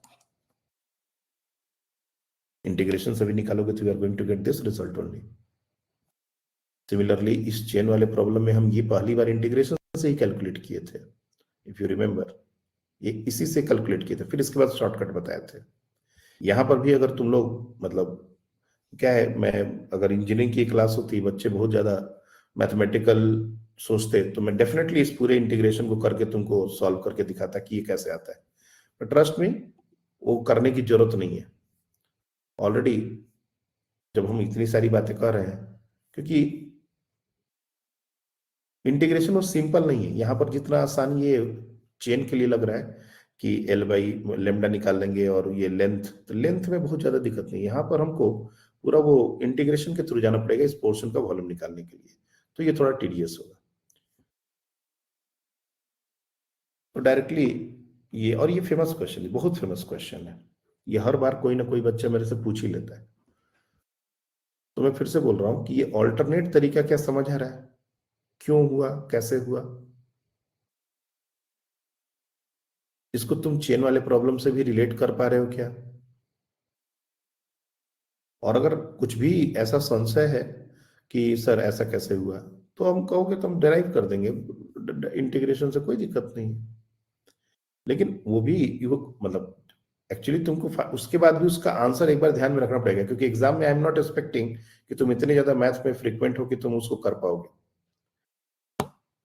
इंटीग्रेशन से भी निकालोगे तो you are going to get this result only. Similarly इस चेन वाले प्रॉब्लम में हम ये पहली बार इंटीग्रेशन से ही कैलकुलेट किए थे, इफ यू रिमेंबर। ये इसी से कैलकुलेट किए थे, फिर इसके बाद शॉर्टकट बताए थे। यहां पर भी अगर तुम लोग मतलब क्या है, मैं अगर इंजीनियरिंग की क्लास होती, बच्चे बहुत ज्यादा मैथमेटिकल सोचते, तो मैं डेफिनेटली इस पूरे इंटीग्रेशन को करके तुमको सॉल्व करके दिखाता कि ये कैसे आता है। बट ट्रस्ट में वो करने की जरूरत नहीं है। ऑलरेडी जब हम इतनी सारी बातें कर रहे हैं, क्योंकि इंटीग्रेशन वो सिंपल नहीं है। यहाँ पर जितना आसान ये चेन के लिए लग रहा है कि L/λ निकाल लेंगे और ये लेंथ, तो लेंथ में बहुत ज्यादा दिक्कत नहीं है। यहाँ पर हमको पूरा वो इंटीग्रेशन के थ्रू जाना पड़ेगा इस पोर्शन का वॉल्यूम निकालने के लिए, तो ये थोड़ा टीडियस होगा। तो डायरेक्टली ये, और ये फेमस क्वेश्चन है, बहुत फेमस क्वेश्चन है, ये हर बार कोई ना कोई बच्चा मेरे से पूछ ही लेता है। तो मैं फिर से बोल रहा हूं कि ये ऑल्टरनेट तरीका क्या समझ आ रहा है, क्यों हुआ, कैसे हुआ, इसको तुम चेन वाले प्रॉब्लम से भी रिलेट कर पा रहे हो क्या? और अगर कुछ भी ऐसा संशय है कि सर ऐसा कैसे हुआ, तो हम कहोगे तो हम डिराइव कर देंगे, इंटीग्रेशन से कोई दिक्कत नहीं है। लेकिन वो भी मतलब एक्चुअली तुमको उसके बाद भी उसका आंसर एक बार ध्यान में रखना पड़ेगा, क्योंकि एग्जाम में आई एम नॉट एक्सपेक्टिंग कि तुम इतने ज्यादा मैथ्स में फ्रीक्वेंट हो कि तुम उसको कर पाओगे।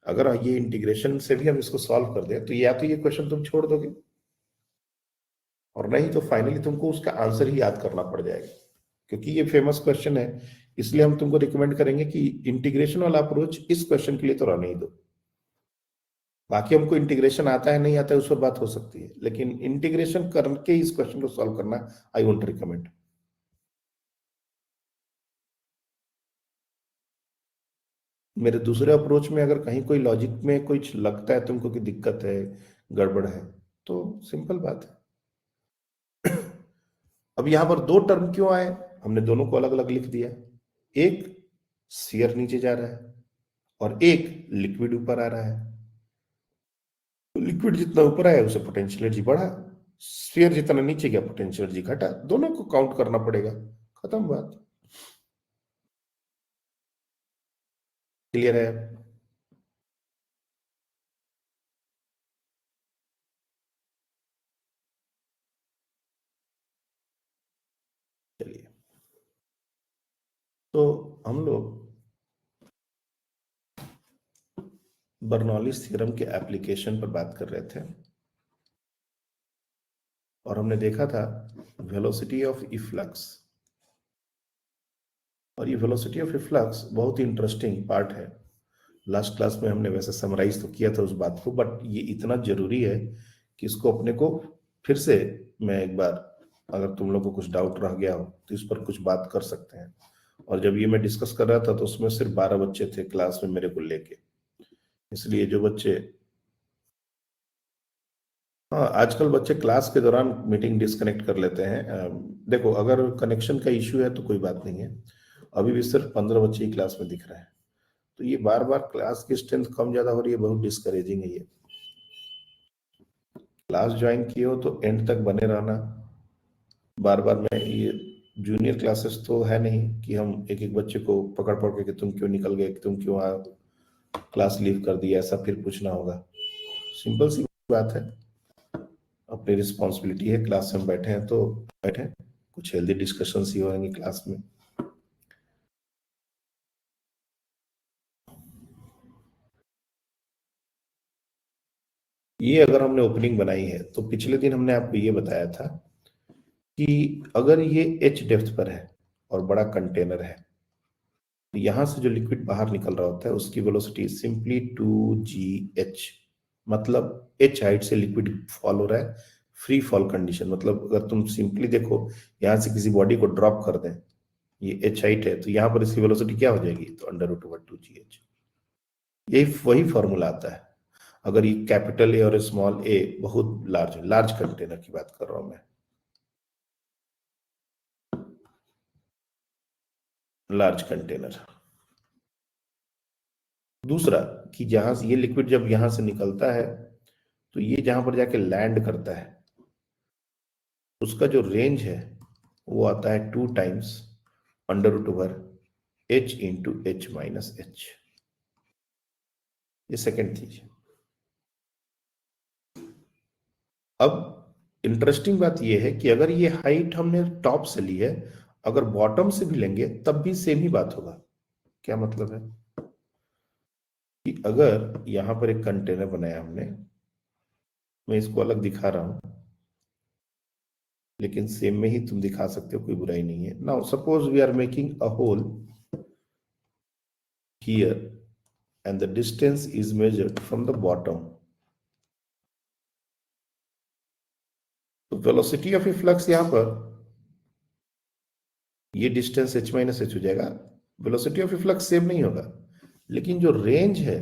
अगर ये इंटीग्रेशन से भी हम इसको सॉल्व कर दें तो या तो ये क्वेश्चन तुम छोड़ दोगे, और नहीं तो फाइनली तुमको उसका आंसर ही याद करना पड़ जाएगा, क्योंकि ये फेमस क्वेश्चन है। इसलिए हम तुमको रिकमेंड करेंगे कि इंटीग्रेशन वाला अप्रोच इस क्वेश्चन के लिए तो रहने ही दो। बाकी हमको इंटीग्रेशन आता है नहीं आता है उस पर बात हो सकती है, लेकिन इंटीग्रेशन करके इस क्वेश्चन को सॉल्व करना आई वोंट रिकमेंड। मेरे दूसरे अप्रोच में अगर कहीं कोई लॉजिक में कुछ लगता है तुमको कि दिक्कत है, गड़बड़ है, तो सिंपल बात है। अब यहां पर दो टर्म क्यों आए, हमने दोनों को अलग अलग लिख दिया। एक स्फीयर नीचे जा रहा है और एक लिक्विड ऊपर आ रहा है। तो लिक्विड जितना ऊपर आया उसे पोटेंशियल एनर्जी बढ़ा, स्फीयर जितना नीचे गया पोटेंशियल एनर्जी घटा, दोनों को काउंट करना पड़ेगा, खत्म बात। क्लियर है? चलिए, तो हम लोग बर्नौलीज थ्योरम के एप्लीकेशन पर बात कर रहे थे, और हमने देखा था वेलोसिटी ऑफ इफ्लक्स। और ये वेलोसिटी ऑफ इफ्लक्स बहुत ही इंटरेस्टिंग पार्ट है। लास्ट क्लास में हमने वैसे समराइज तो किया था उस बात को, बट ये इतना जरूरी है कि इसको अपने को फिर से, मैं एक बार, अगर तुम लोग को कुछ डाउट रह गया हो तो इस पर कुछ बात कर सकते हैं। और जब ये मैं डिस्कस कर रहा था तो उसमें सिर्फ 12 बच्चे थे क्लास में मेरे को लेके, इसलिए जो बच्चे, हाँ आजकल बच्चे क्लास के दौरान मीटिंग डिस्कनेक्ट कर लेते हैं। देखो अगर कनेक्शन का इश्यू है तो कोई बात नहीं है, अभी भी सिर्फ 15 बच्चे ही क्लास में दिख रहे हैं, तो ये बार बार क्लास की स्ट्रेंथ कम ज्यादा हो रही है, बहुत डिस्करेजिंग है ये। क्लास ज्वाइन किए हो तो एंड तक बने रहना। बार बार मैं ये जूनियर क्लासेस तो है नहीं कि हम एक एक बच्चे को पकड़ पकड़ के कि तुम क्यों निकल गए, तुम क्यों क्लास लीव कर दिया, ऐसा फिर पूछना होगा। सिंपल सी बात है, अपनी रिस्पॉन्सिबिलिटी है, क्लास में बैठे हैं तो बैठे, कुछ हेल्दी डिस्कशंस ही होंगे क्लास में। ये अगर हमने ओपनिंग बनाई है तो पिछले दिन हमने आपको ये बताया था कि अगर ये h डेप्थ पर है और बड़ा कंटेनर है, तो यहां से जो लिक्विड बाहर निकल रहा होता है उसकी वेलोसिटी सिंपली 2gh, मतलब h हाइट से लिक्विड फॉल हो रहा है, फ्री फॉल कंडीशन। मतलब अगर तुम सिंपली देखो, यहां से किसी बॉडी को ड्रॉप कर दें, ये h हाइट है, तो यहां पर इसकी वेलोसिटी क्या हो जाएगी, तो √2gh। यही वही फॉर्मूला आता है अगर ये कैपिटल ए और स्मॉल ए बहुत लार्ज है, लार्ज कंटेनर की बात कर रहा हूं मैं, लार्ज कंटेनर। दूसरा कि जहां से ये लिक्विड जब यहां से निकलता है तो ये जहां पर जाके लैंड करता है उसका जो रेंज है वो आता है 2 times √h into h minus h। ये सेकेंड चीज है। अब इंटरेस्टिंग बात ये है कि अगर ये हाइट हमने टॉप से ली है, अगर बॉटम से भी लेंगे तब भी सेम ही बात होगा। क्या मतलब है कि अगर यहां पर एक कंटेनर बनाया हमने, मैं इसको अलग दिखा रहा हूं लेकिन सेम में ही तुम दिखा सकते हो, कोई बुराई नहीं है। Now suppose we are making a hole here and the distance is measured from the bottom. तो वेलोसिटी ऑफ इफ्लक्स यहां पर ये डिस्टेंस h माइनस h हो जाएगा, वेलोसिटी ऑफ इफ्लक्स सेम नहीं होगा, लेकिन जो रेंज है,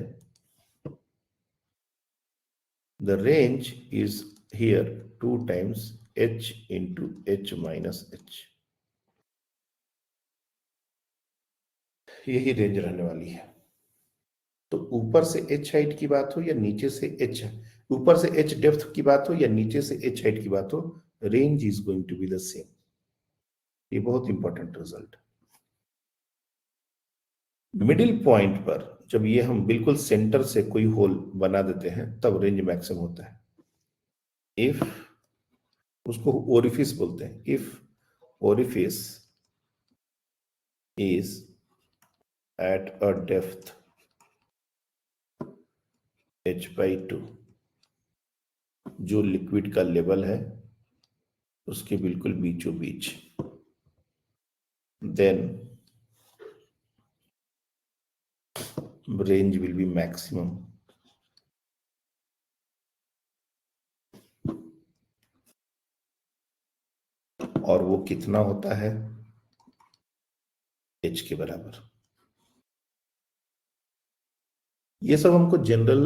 the range is here 2 times h into h minus h। यही रेंज रहने वाली है। तो ऊपर से h हाइट की बात हो या नीचे से h, ऊपर से h डेप्थ की बात हो या नीचे से h हाइट की बात हो, range is going to be the same. ये बहुत इंपॉर्टेंट रिजल्ट। मिडिल पॉइंट पर जब ये हम बिल्कुल सेंटर से कोई होल बना देते हैं तब रेंज मैक्सिमम होता है। इफ, उसको ओरिफिस बोलते हैं, if orifice is at a depth h/2, जो लिक्विड का लेवल है उसके बिल्कुल बीचों बीच, then range will be maximum। और वो कितना होता है? h के बराबर। ये सब हमको जनरल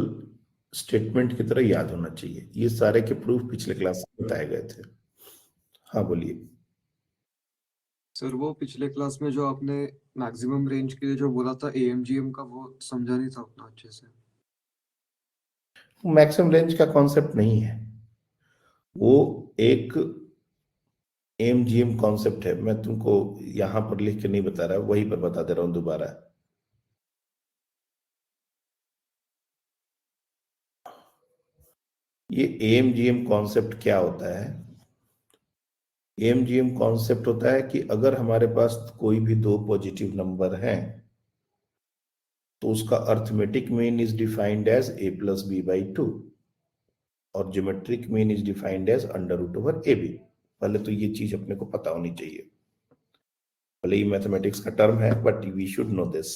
स्टेटमेंट की तरह याद होना चाहिए। ये सारे के प्रूफ पिछले क्लास में बताए गए थे। हाँ बोलिए। सर वो पिछले क्लास में जो आपने मैक्सिमम रेंज के लिए जो बोला था AMGM का, वो समझा नहीं था उतना अच्छे से। मैक्सिमम रेंज का कॉन्सेप्ट नहीं है, वो एक AMGM कॉन्सेप्ट है। मैं तुमको यहां पर लिख के नहीं बता रहा, वहीं पर बता दे रहा हूं दोबारा। ये AMGM कॉन्सेप्ट क्या होता है? AMGM कॉन्सेप्ट होता है कि अगर हमारे पास कोई भी दो पॉजिटिव नंबर हैं तो उसका arithmetic mean is defined as a+b/2 और geometric mean is defined as √ab। पहले तो ये चीज अपने को पता होनी चाहिए। भले ही मैथमेटिक्स का टर्म है but we should know this.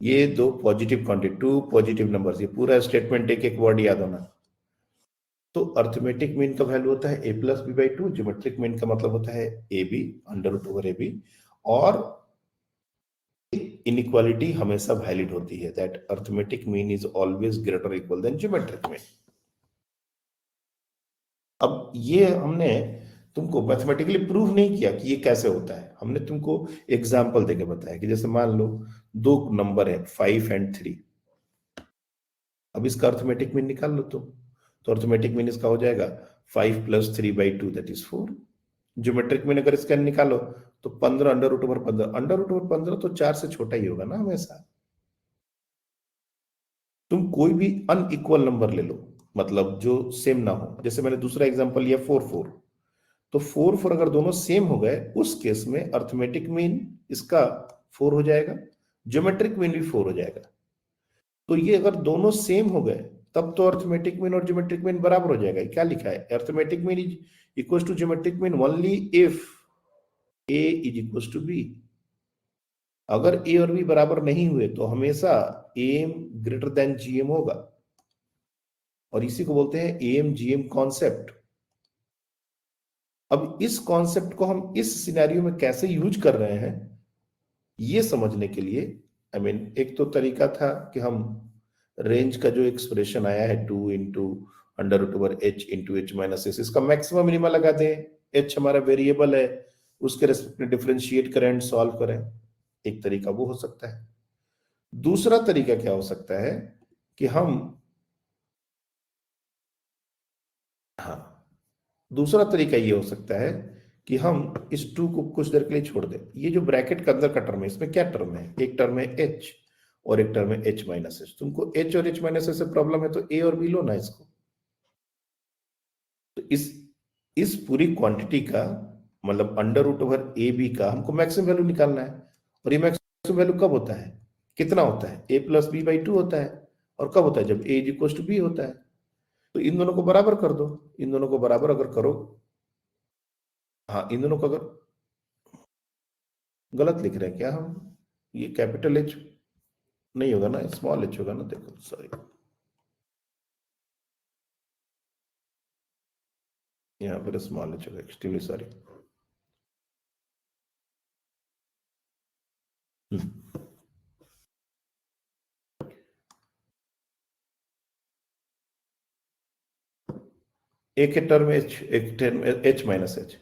ये दो positive quantity, two positive numbers, ये पूरा स्टेटमेंट एक एक वर्ड याद होना। तो अर्थमेटिक मीन का वैल्यू होता है a+b/2, ज्योमेट्रिक मीन का मतलब होता है ab, √ab। और इनइक्वालिटी हमेशा वैलिड होती है, that arithmetic mean is always greater equal than geometric mean. अब ये हमने तुमको मैथमेटिकली प्रूव नहीं किया कि ये कैसे होता है, हमने तुमको एग्जांपल देके बताया कि जैसे मान लो दो नंबर है 5 और 3। अब इसका अर्थमेटिक मीन निकाल लो तुम, तो अर्थमेटिक मीन इसका हो जाएगा 5 + 3/2 दैट इज 4। ज्योमेट्रिक मीन अगर इसका निकालो तो 15 √15, √15 तो 4 से छोटा ही होगा ना हमेशा। तुम कोई भी अनइक्वल नंबर ले लो, मतलब जो सेम ना हो, जैसे मैंने दूसरा एग्जांपल लिया 4 तो 4 अगर दोनों सेम हो गए उस केस में अर्थमेटिक मीन इसका 4 हो जाएगा, ज्योमेट्रिक मीन भी 4 हो जाएगा। तो ये अगर दोनों सेम हो गए तब तो अर्थमेटिक मीन और ज्योमेट्रिक मीन बराबर हो जाएगा। क्या लिखा है? Arithmetic mean is equal to geometric mean only if a is equal to b। अगर a और b बराबर नहीं हुए तो हमेशा am ग्रेटर देन gm होगा, और इसी को बोलते हैं AMGM कॉन्सेप्ट। अब इस कॉन्सेप्ट को हम इस सिनेरियो में कैसे यूज कर रहे हैं ये समझने के लिए, एक तो तरीका था कि हम रेंज का जो एक्सप्रेशन आया है 2 × √h × h-s, इसका मैक्सिमम मिनिमम लगा दें। h हमारा वेरिएबल है, उसके रेस्पेक्ट में डिफरेंशिएट करें एंड सॉल्व करें। एक तरीका वो हो सकता है। दूसरा तरीका क्या हो सकता है कि दूसरा तरीका ये हो सकता है कि हम इस 2 को कुछ देर के लिए छोड़ दें। ये जो ब्रैकेट के अंदर का टर्म है, इसमें क्या टर्म है? एक टर्म है h और एक टर्म है h-s। तुमको h और h-s से प्रॉब्लम है तो a और b लो ना इसको। तो इस पूरी क्वांटिटी का मतलब √ab का हमको मैक्सिमम वैल्यू निकालना है। और ये मैक्सिमम वैल्यू कब होता है? कितना होता है? a+b/2 होता है। और कब होता है? जब a = b होता है। तो इन दोनों को बराबर कर दो। इन दोनों को बराबर अगर करो, हाँ इन दोनों को अगर, गलत लिख रहे हैं क्या हम? ये कैपिटल H नहीं होगा ना, स्मॉल h होगा ना। देखो सॉरी, यहाँ पर स्मॉल h होगा, एक्सट्रीमली सॉरी। एक टर्म h, एक टर्म h-h।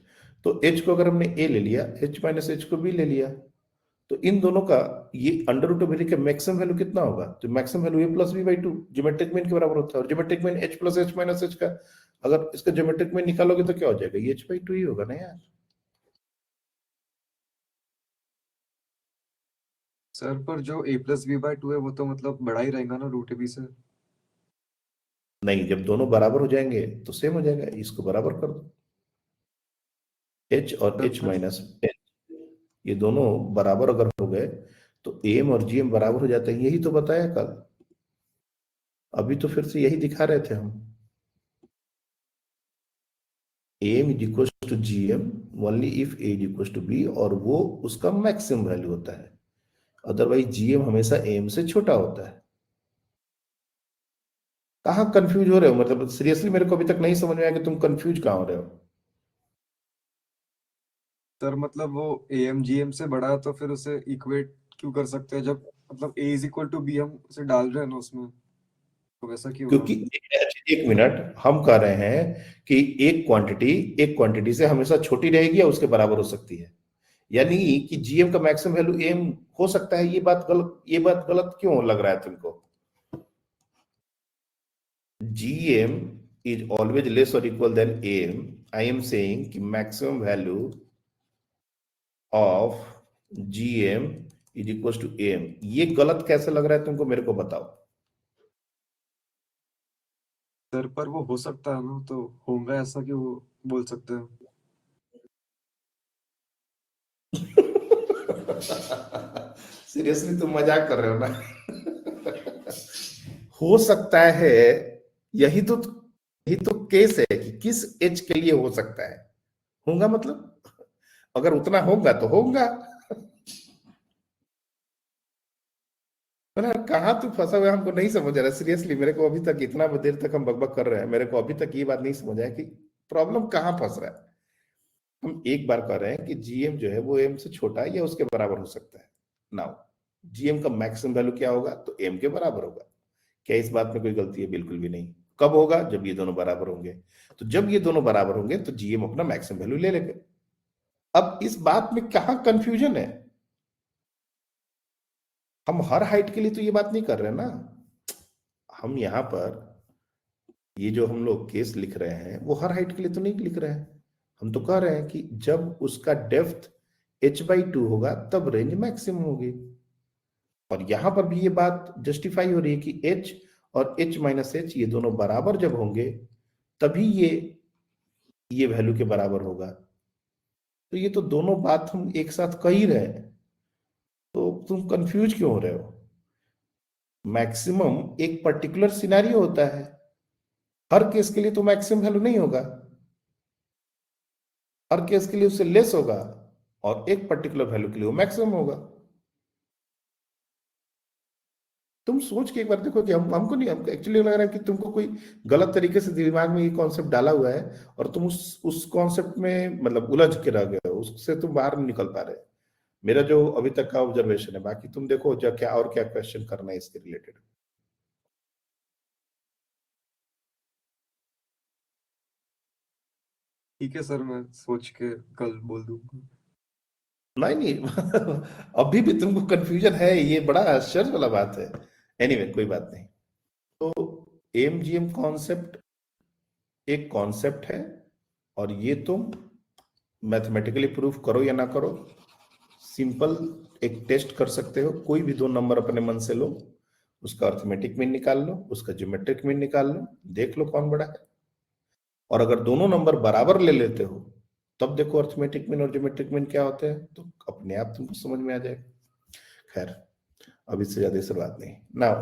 तो h को अगर हमने a ले लिया, h-h को b ले लिया, तो इन दोनों का ये अंडर रूट ऑफ वेरी का मैक्सिमम वैल्यू कितना होगा? तो maximum value a plus B by two geometric mean के बराबर होता है, और geometric mean h plus h minus h का, अगर इसका ज्योमेट्रिक मीन निकालोगे तो क्या हो जाएगा? ये h बाई टू ही होगा ना यार। सर पर जो a plus B by two है वो तो मतलब बड़ा ही रहेगा ना रूट ए बी से। नहीं, जब दोनों बराबर हो जाएंगे तो सेम हो जाएगा, इसको बराबर कर दो, h और h माइनस h ये दोनों बराबर अगर हो गए तो एम और जीएम बराबर हो जाते हैं, यही तो बताया कल, अभी तो फिर से यही दिखा रहे थे हम। M is equal to GM only if A is equal to B, और वो उसका मैक्सिमम वैल्यू होता है, अदरवाइज जीएम हमेशा एम से छोटा होता है। कहाँ कंफ्यूज हो रहे हो? मतलब सीरियसली मेरे को अभी तक नहीं समझ में आया कि तुम कंफ्यूज कहाँ हो रहे हो। सर मतलब वो am gm से बड़ा है तो फिर उसे इक्वेट क्यों कर सकते हैं, जब मतलब a is equal to B हम उसे डाल रहे हैं ना उसमें, तो वैसा क्यों क्योंकि एक मिनट, हम कह रहे हैं कि एक क्वांटिटी से हमेशा छोटी रहेगी या उसके बराबर हो सकती है, यानी कि जीएम का मैक्सिमम वैल्यू एम हो सकता है। ये बात गलत क्यों लग रहा है तुमको? GM is always less or equal than AM. I am saying कि maximum value of GM is equals to AM. ये गलत कैसे लग रहा है तुमको, मेरे को बताओ। सर पर वो हो सकता है ना, तो होगा ऐसा क्यों बोल सकते हैं? सीरियसली तुम मजाक कर रहे हो ना? हो सकता है, यही तो केस है कि किस एज के लिए हो सकता है, होगा मतलब अगर उतना होगा तो होगा। कहाँ तू फंसा हुआ है, हमको नहीं समझ आ रहा सीरियसली। मेरे को अभी तक इतना देर तक हम बकबक कर रहे हैं, मेरे को अभी तक ये बात नहीं समझ आया कि प्रॉब्लम कहाँ फंस रहा है। हम एक बार कह रहे हैं कि जीएम जो है वो एम से छोटा है या उसके बराबर हो सकता है। नाउ जीएम का मैक्सिमम वैल्यू क्या होगा? तो एम के बराबर होगा। क्या इस बात में कोई गलती है? बिल्कुल भी नहीं। कब होगा? जब ये दोनों बराबर होंगे। तो जब ये दोनों बराबर होंगे तो जीएम अपना मैक्सिमम वैल्यू ले लेंगे। अब इस बात में कहाँ कंफ्यूजन है? हम हर हाइट के लिए तो ये बात नहीं कर रहे ना। हम यहां पर ये जो हम लोग केस लिख रहे हैं वो हर हाइट के लिए तो नहीं लिख रहे हैं। हम तो कह रहे हैं कि जब उसका डेप्थ h बाई टू होगा तब रेंज मैक्सिमम होगी, और यहां पर भी ये बात जस्टिफाई हो रही है कि h और h माइनस h ये दोनों बराबर जब होंगे तभी ये वैल्यू के बराबर होगा। तो ये तो दोनों बात हम एक साथ कह ही रहे हैं, तो तुम कंफ्यूज क्यों हो रहे हो? मैक्सिमम एक पर्टिकुलर सिनेरियो होता है, हर केस के लिए तो मैक्सिमम वैल्यू नहीं होगा, हर केस के लिए उससे लेस होगा, और एक पर्टिकुलर वैल्यू के लिए वो मैक्सिमम होगा। तुम सोच के एक बार देखो कि हमको नहीं, हमको एक्चुअली लग रहा है कि तुमको कोई गलत तरीके से दिमाग में ये कॉन्सेप्ट डाला हुआ है और तुम उस कॉन्सेप्ट में मतलब उलझ के रह गए हो, उससे तुम बाहर नहीं निकल पा रहे। मेरा जो अभी तक का ऑब्जर्वेशन है, बाकी तुम देखो जो क्या और क्या क्वेश्चन करना है इसके रिलेटेड। ठीक है सर, मैं सोच के कल बोल दूंगा। नहीं अभी भी तुमको कंफ्यूजन है, ये बड़ा आश्चर्य वाला बात है। एनीवे कोई बात नहीं। तो एमजीएम कॉन्सेप्ट एक कॉन्सेप्ट है, और ये तुम मैथमेटिकली प्रूफ करो या ना करो, सिंपल एक टेस्ट कर सकते हो। कोई भी दो नंबर अपने मन से लो, उसका अर्थमेटिक मीन निकाल लो, उसका ज्योमेट्रिक मीन निकाल लो, देख लो कौन बड़ा है। और अगर दोनों नंबर बराबर ले लेते हो तब देखो अर्थमेटिक मीन और ज्योमेट्रिक मीन क्या होते हैं, तो अपने आप तुमको समझ में आ जाएगा। खैर अब इससे ज्यादा इस बात नहीं। नाउ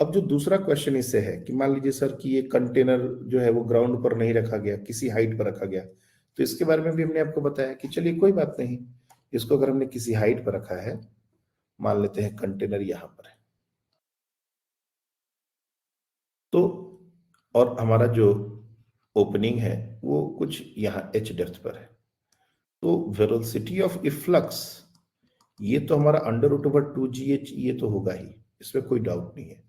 अब जो दूसरा क्वेश्चन इससे है कि मान लीजिए सर कि ये कंटेनर जो है वो ग्राउंड पर नहीं रखा गया, किसी हाइट पर रखा गया, तो इसके बारे में भी हमने आपको बताया कि चलिए कोई बात नहीं, इसको अगर हमने किसी हाइट पर रखा है, मान लेते हैं कंटेनर यहां पर है, तो और हमारा जो ओपनिंग है वो कुछ यहाँ h डेप्थ पर है, तो वेलोसिटी ऑफ इफ्लक्स ये तो हमारा अंडर रूट ओवर 2gh ये तो होगा ही, इसमें कोई डाउट नहीं है।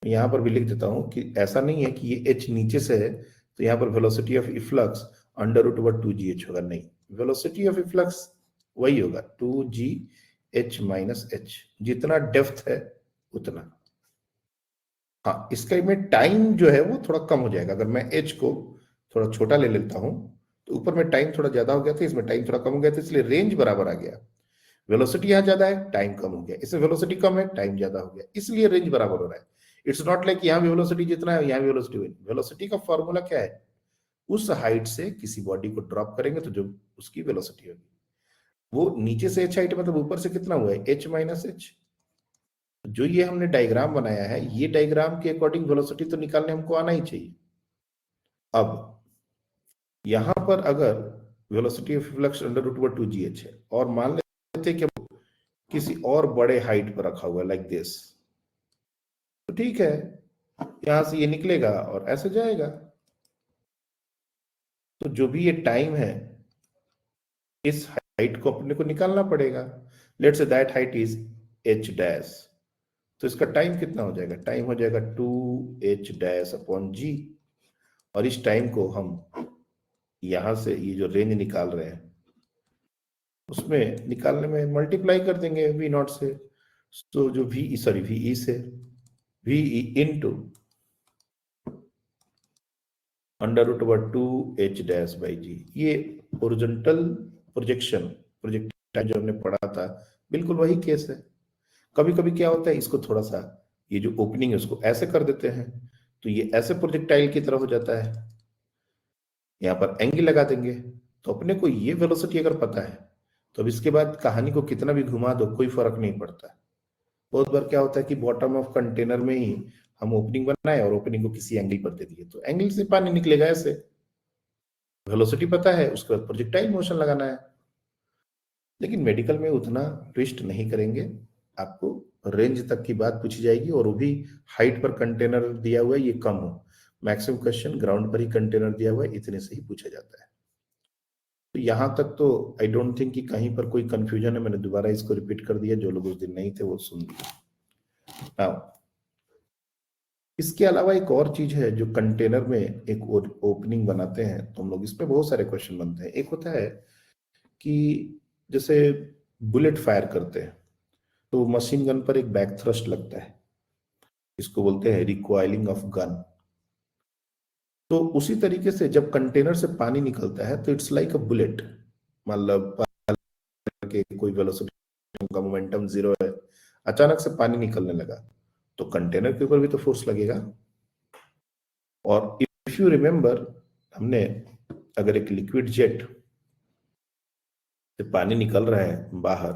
यहां पर भी लिख देता हूं कि ऐसा नहीं है कि ये h नीचे से है तो यहाँ पर velocity of efflux under root over 2gh होगा, नहीं, वेलोसिटी ऑफ इफ्लक्स वही होगा 2gh h माइनस एच, जितना डेप्थ है उतना। हाँ, इसका में टाइम जो है वो थोड़ा कम हो जाएगा। अगर मैं h को थोड़ा छोटा ले लेता हूं तो ऊपर में टाइम थोड़ा ज्यादा हो गया था, इसमें टाइम थोड़ा कम हो गया था, इसलिए रेंज बराबर आ गया। वेलोसिटी यहां ज्यादा है, टाइम कम हो गया, इसमें वेलोसिटी कम है, टाइम ज्यादा हो गया, इसलिए रेंज बराबर हो रहा है। इट्स नॉट लाइक यहाँ भी वेलोसिटी जितना है यहाँ भी वेलोसिटी। वेलोसिटी का फॉर्मूला क्या है? उस हाइट से किसी बॉडी को ड्रॉप करेंगे तो जो उसकी वेलोसिटी होगी, वो नीचे से h हाइट मतलब ऊपर से कितना हुआ है, h माइनस एच। जो ये हमने डायग्राम बनाया है, ये डायग्राम के अकॉर्डिंग वेलोसिटी तो निकालने हमको आना ही चाहिए। अब यहां पर अगर वेलोसिटी ऑफ फ्लक्स √2gh है और मान लेते हैं कि किसी और बड़े हाइट पर रखा हुआ है लाइक दिस, तो ठीक है, यहां से ये निकलेगा और ऐसे जाएगा। तो जो भी ये टाइम है, इस हाइट को अपने को निकालना पड़ेगा। Let's say that height is h dash, तो इसका टाइम कितना हो जाएगा? टाइम हो जाएगा 2h डैश अपॉन g, और इस टाइम को हम यहां से ये जो रेंज निकाल रहे हैं उसमें निकालने में मल्टीप्लाई कर देंगे v नॉट से। तो जो वी से V into √2h dash by G, ये ओरिजेंटल प्रोजेक्टाइल जो हमने पढ़ा था, बिल्कुल वही केस है। कभी कभी क्या होता है, इसको थोड़ा सा ये जो ओपनिंग है उसको ऐसे कर देते हैं तो ये ऐसे प्रोजेक्टाइल की तरह हो जाता है। यहाँ पर एंगल लगा देंगे तो अपने को ये वेलोसिटी अगर पता है तो अब इसके बाद कहानी को कितना भी घुमा दो कोई फर्क नहीं पड़ता। बहुत बार क्या होता है कि बॉटम ऑफ कंटेनर में ही हम ओपनिंग बनाए और ओपनिंग को किसी एंगल पर दे दिए, तो एंगल से पानी निकलेगा ऐसे। वेलोसिटी पता है, उसके बाद प्रोजेक्टाइल मोशन लगाना है। लेकिन मेडिकल में उतना ट्विस्ट नहीं करेंगे, आपको रेंज तक की बात पूछी जाएगी और वो भी हाइट पर कंटेनर दिया हुआ है ये कम हो। मैक्सिमम क्वेश्चन ग्राउंड पर ही कंटेनर दिया हुआ है इतने से ही पूछा जाता है। तो यहां तक तो आई डोंट थिंक कि कहीं पर कोई कंफ्यूजन है। मैंने दोबारा इसको रिपीट कर दिया, जो लोग उस दिन नहीं थे वो सुन लिए। नाउ इसके अलावा एक और चीज है, जो कंटेनर में एक ओपनिंग बनाते हैं तो हम लोग, इसमें बहुत सारे क्वेश्चन बनते हैं। एक होता है कि जैसे बुलेट फायर करते हैं तो मशीन गन पर एक बैक थ्रस्ट लगता है, इसको बोलते हैं रिकॉइलिंग ऑफ गन। तो उसी तरीके से जब कंटेनर से पानी निकलता है तो इट्स लाइक अ बुलेट। मतलब कि कोई वेलोसिटी का मोमेंटम 0 है, अचानक से पानी निकलने लगा तो कंटेनर के ऊपर भी तो फोर्स लगेगा। और इफ यू रिमेंबर, हमने अगर एक लिक्विड जेट से पानी निकल रहा है बाहर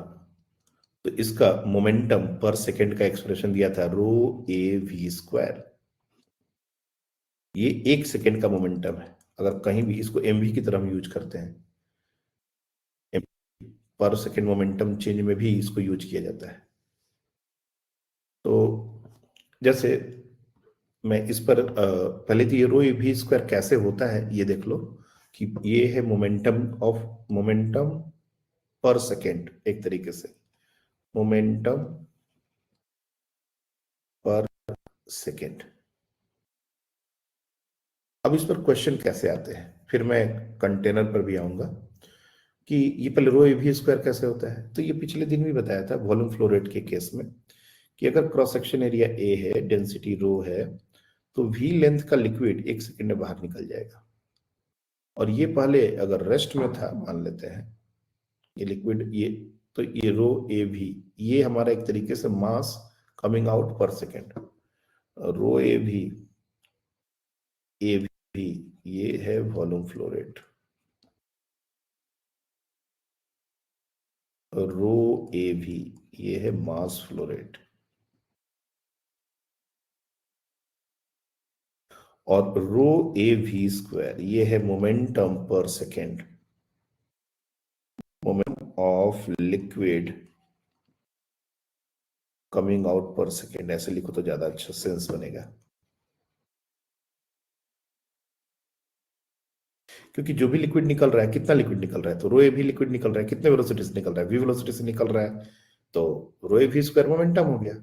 तो इसका मोमेंटम पर सेकेंड का एक्सप्रेशन दिया था ρ/a/v²। ये 1 सेकेंड का मोमेंटम है। अगर कहीं भी इसको mv की तरह हम यूज करते हैं, पर सेकेंड मोमेंटम चेंज में भी इसको यूज किया जाता है। तो जैसे मैं इस पर पहले तो ये ρ/v² कैसे होता है ये देख लो, कि ये है मोमेंटम पर सेकेंड, एक तरीके से मोमेंटम पर सेकेंड। अब इस पर क्वेश्चन कैसे आते हैं, फिर मैं कंटेनर पर भी आऊंगा कि ये पहले ρ/v² कैसे होता है। तो ये पिछले दिन भी बताया था वॉल्यूम फ्लो रेट के केस में, कि अगर क्रॉस सेक्शन एरिया a है, डेंसिटी ρ है, तो v लेंथ का लिक्विड 1 सेकेंड में बाहर निकल जाएगा। और ये पहले अगर रेस्ट में था, मान लेते हैं ये लिक्विड, ये तो ये ρ/a/v, ये हमारा एक तरीके से मास कमिंग आउट पर सेकेंड। ρ/a/v ये है वॉल्यूम फ्लो रेट, ρ/a/v ये है मास फ्लो रेट, और ρ/a/v² ये है मोमेंटम पर second, momentum of liquid coming out पर सेकेंड। ऐसे लिखो तो ज्यादा अच्छा सेंस बनेगा, क्योंकि जो भी लिक्विड निकल रहा है, कितना लिक्विड निकल रहा है, तो ρ/a/v लिक्विड निकल रहा है, कितने वेलोसिटी से निकल रहा है, v वेलोसिटी से निकल रहा है, तो ρ/a/v² मोमेंटम हो गया।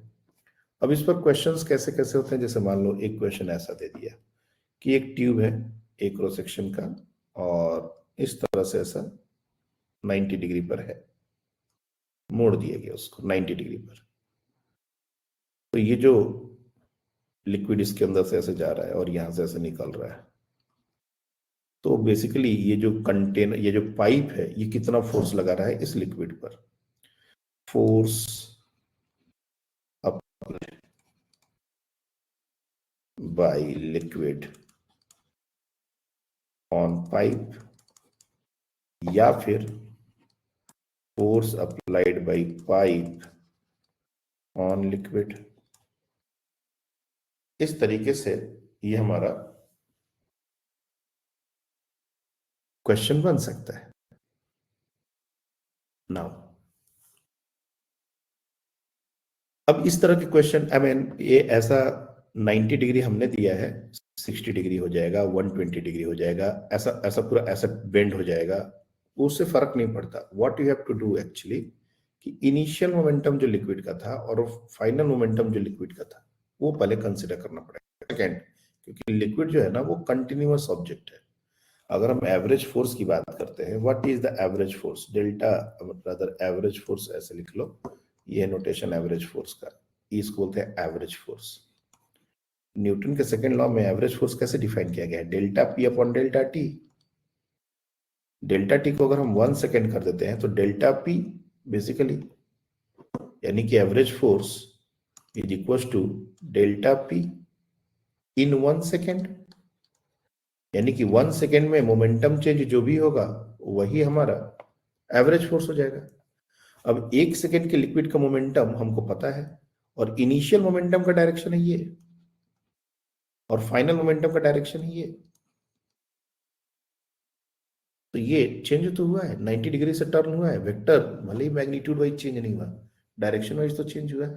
अब इस पर क्वेश्चंस कैसे कैसे होते हैं, जैसे मान लो एक क्वेश्चन ऐसा दे दिया कि एक ट्यूब है एक क्रॉस सेक्शन का और इस तरह से ऐसा 90 डिग्री पर है, मोड़ दिया गया उसको 90 डिग्री पर। तो ये जो लिक्विड इसके अंदर से ऐसे जा रहा है और यहां से ऐसे निकल रहा है, तो बेसिकली ये जो कंटेनर, ये जो पाइप है, ये कितना फोर्स लगा रहा है इस लिक्विड पर? Force by liquid on pipe, या फिर force applied by pipe on liquid. इस तरीके से ये हमारा क्वेश्चन बन सकता है। नाउ अब इस तरह के क्वेश्चन, आई मीन ये ऐसा 90 डिग्री हमने दिया है, 60 डिग्री हो जाएगा, 120 डिग्री हो जाएगा, ऐसा ऐसा पूरा ऐसा बेंड हो जाएगा, उससे फर्क नहीं पड़ता। What you have to do actually कि इनिशियल मोमेंटम जो लिक्विड का था और फाइनल मोमेंटम जो लिक्विड का था वो पहले कंसिडर करना पड़ेगा। सेकेंड, क्योंकि लिक्विड जो है ना वो कंटिन्यूअस ऑब्जेक्ट है। अगर हम एवरेज फोर्स की बात करते हैं, what is the average force? Delta, rather average force ऐसे लिख लो, ये नोटेशन एवरेज फोर्स का, इसको बोलते हैं एवरेज फोर्स। न्यूटन के सेकंड लॉ में एवरेज फोर्स कैसे डिफाइन किया गया है? Delta P upon delta T. Delta T को अगर हम 1 सेकेंड कर देते हैं तो डेल्टा पी बेसिकली, यानी कि average force is equal to delta P in 1 second, यानी कि 1 सेकेंड में मोमेंटम चेंज जो भी होगा वही हमारा एवरेज फोर्स हो जाएगा। अब 1 सेकेंड के लिक्विड का मोमेंटम हमको पता है, और इनिशियल मोमेंटम का डायरेक्शन है ये, और फाइनल मोमेंटम का डायरेक्शन है ये। तो ये चेंज तो हुआ है, 90 डिग्री से टर्न हुआ है, वेक्टर भले ही मैग्नीट्यूड वाइज चेंज नहीं हुआ, डायरेक्शन वाइज तो चेंज हुआ है।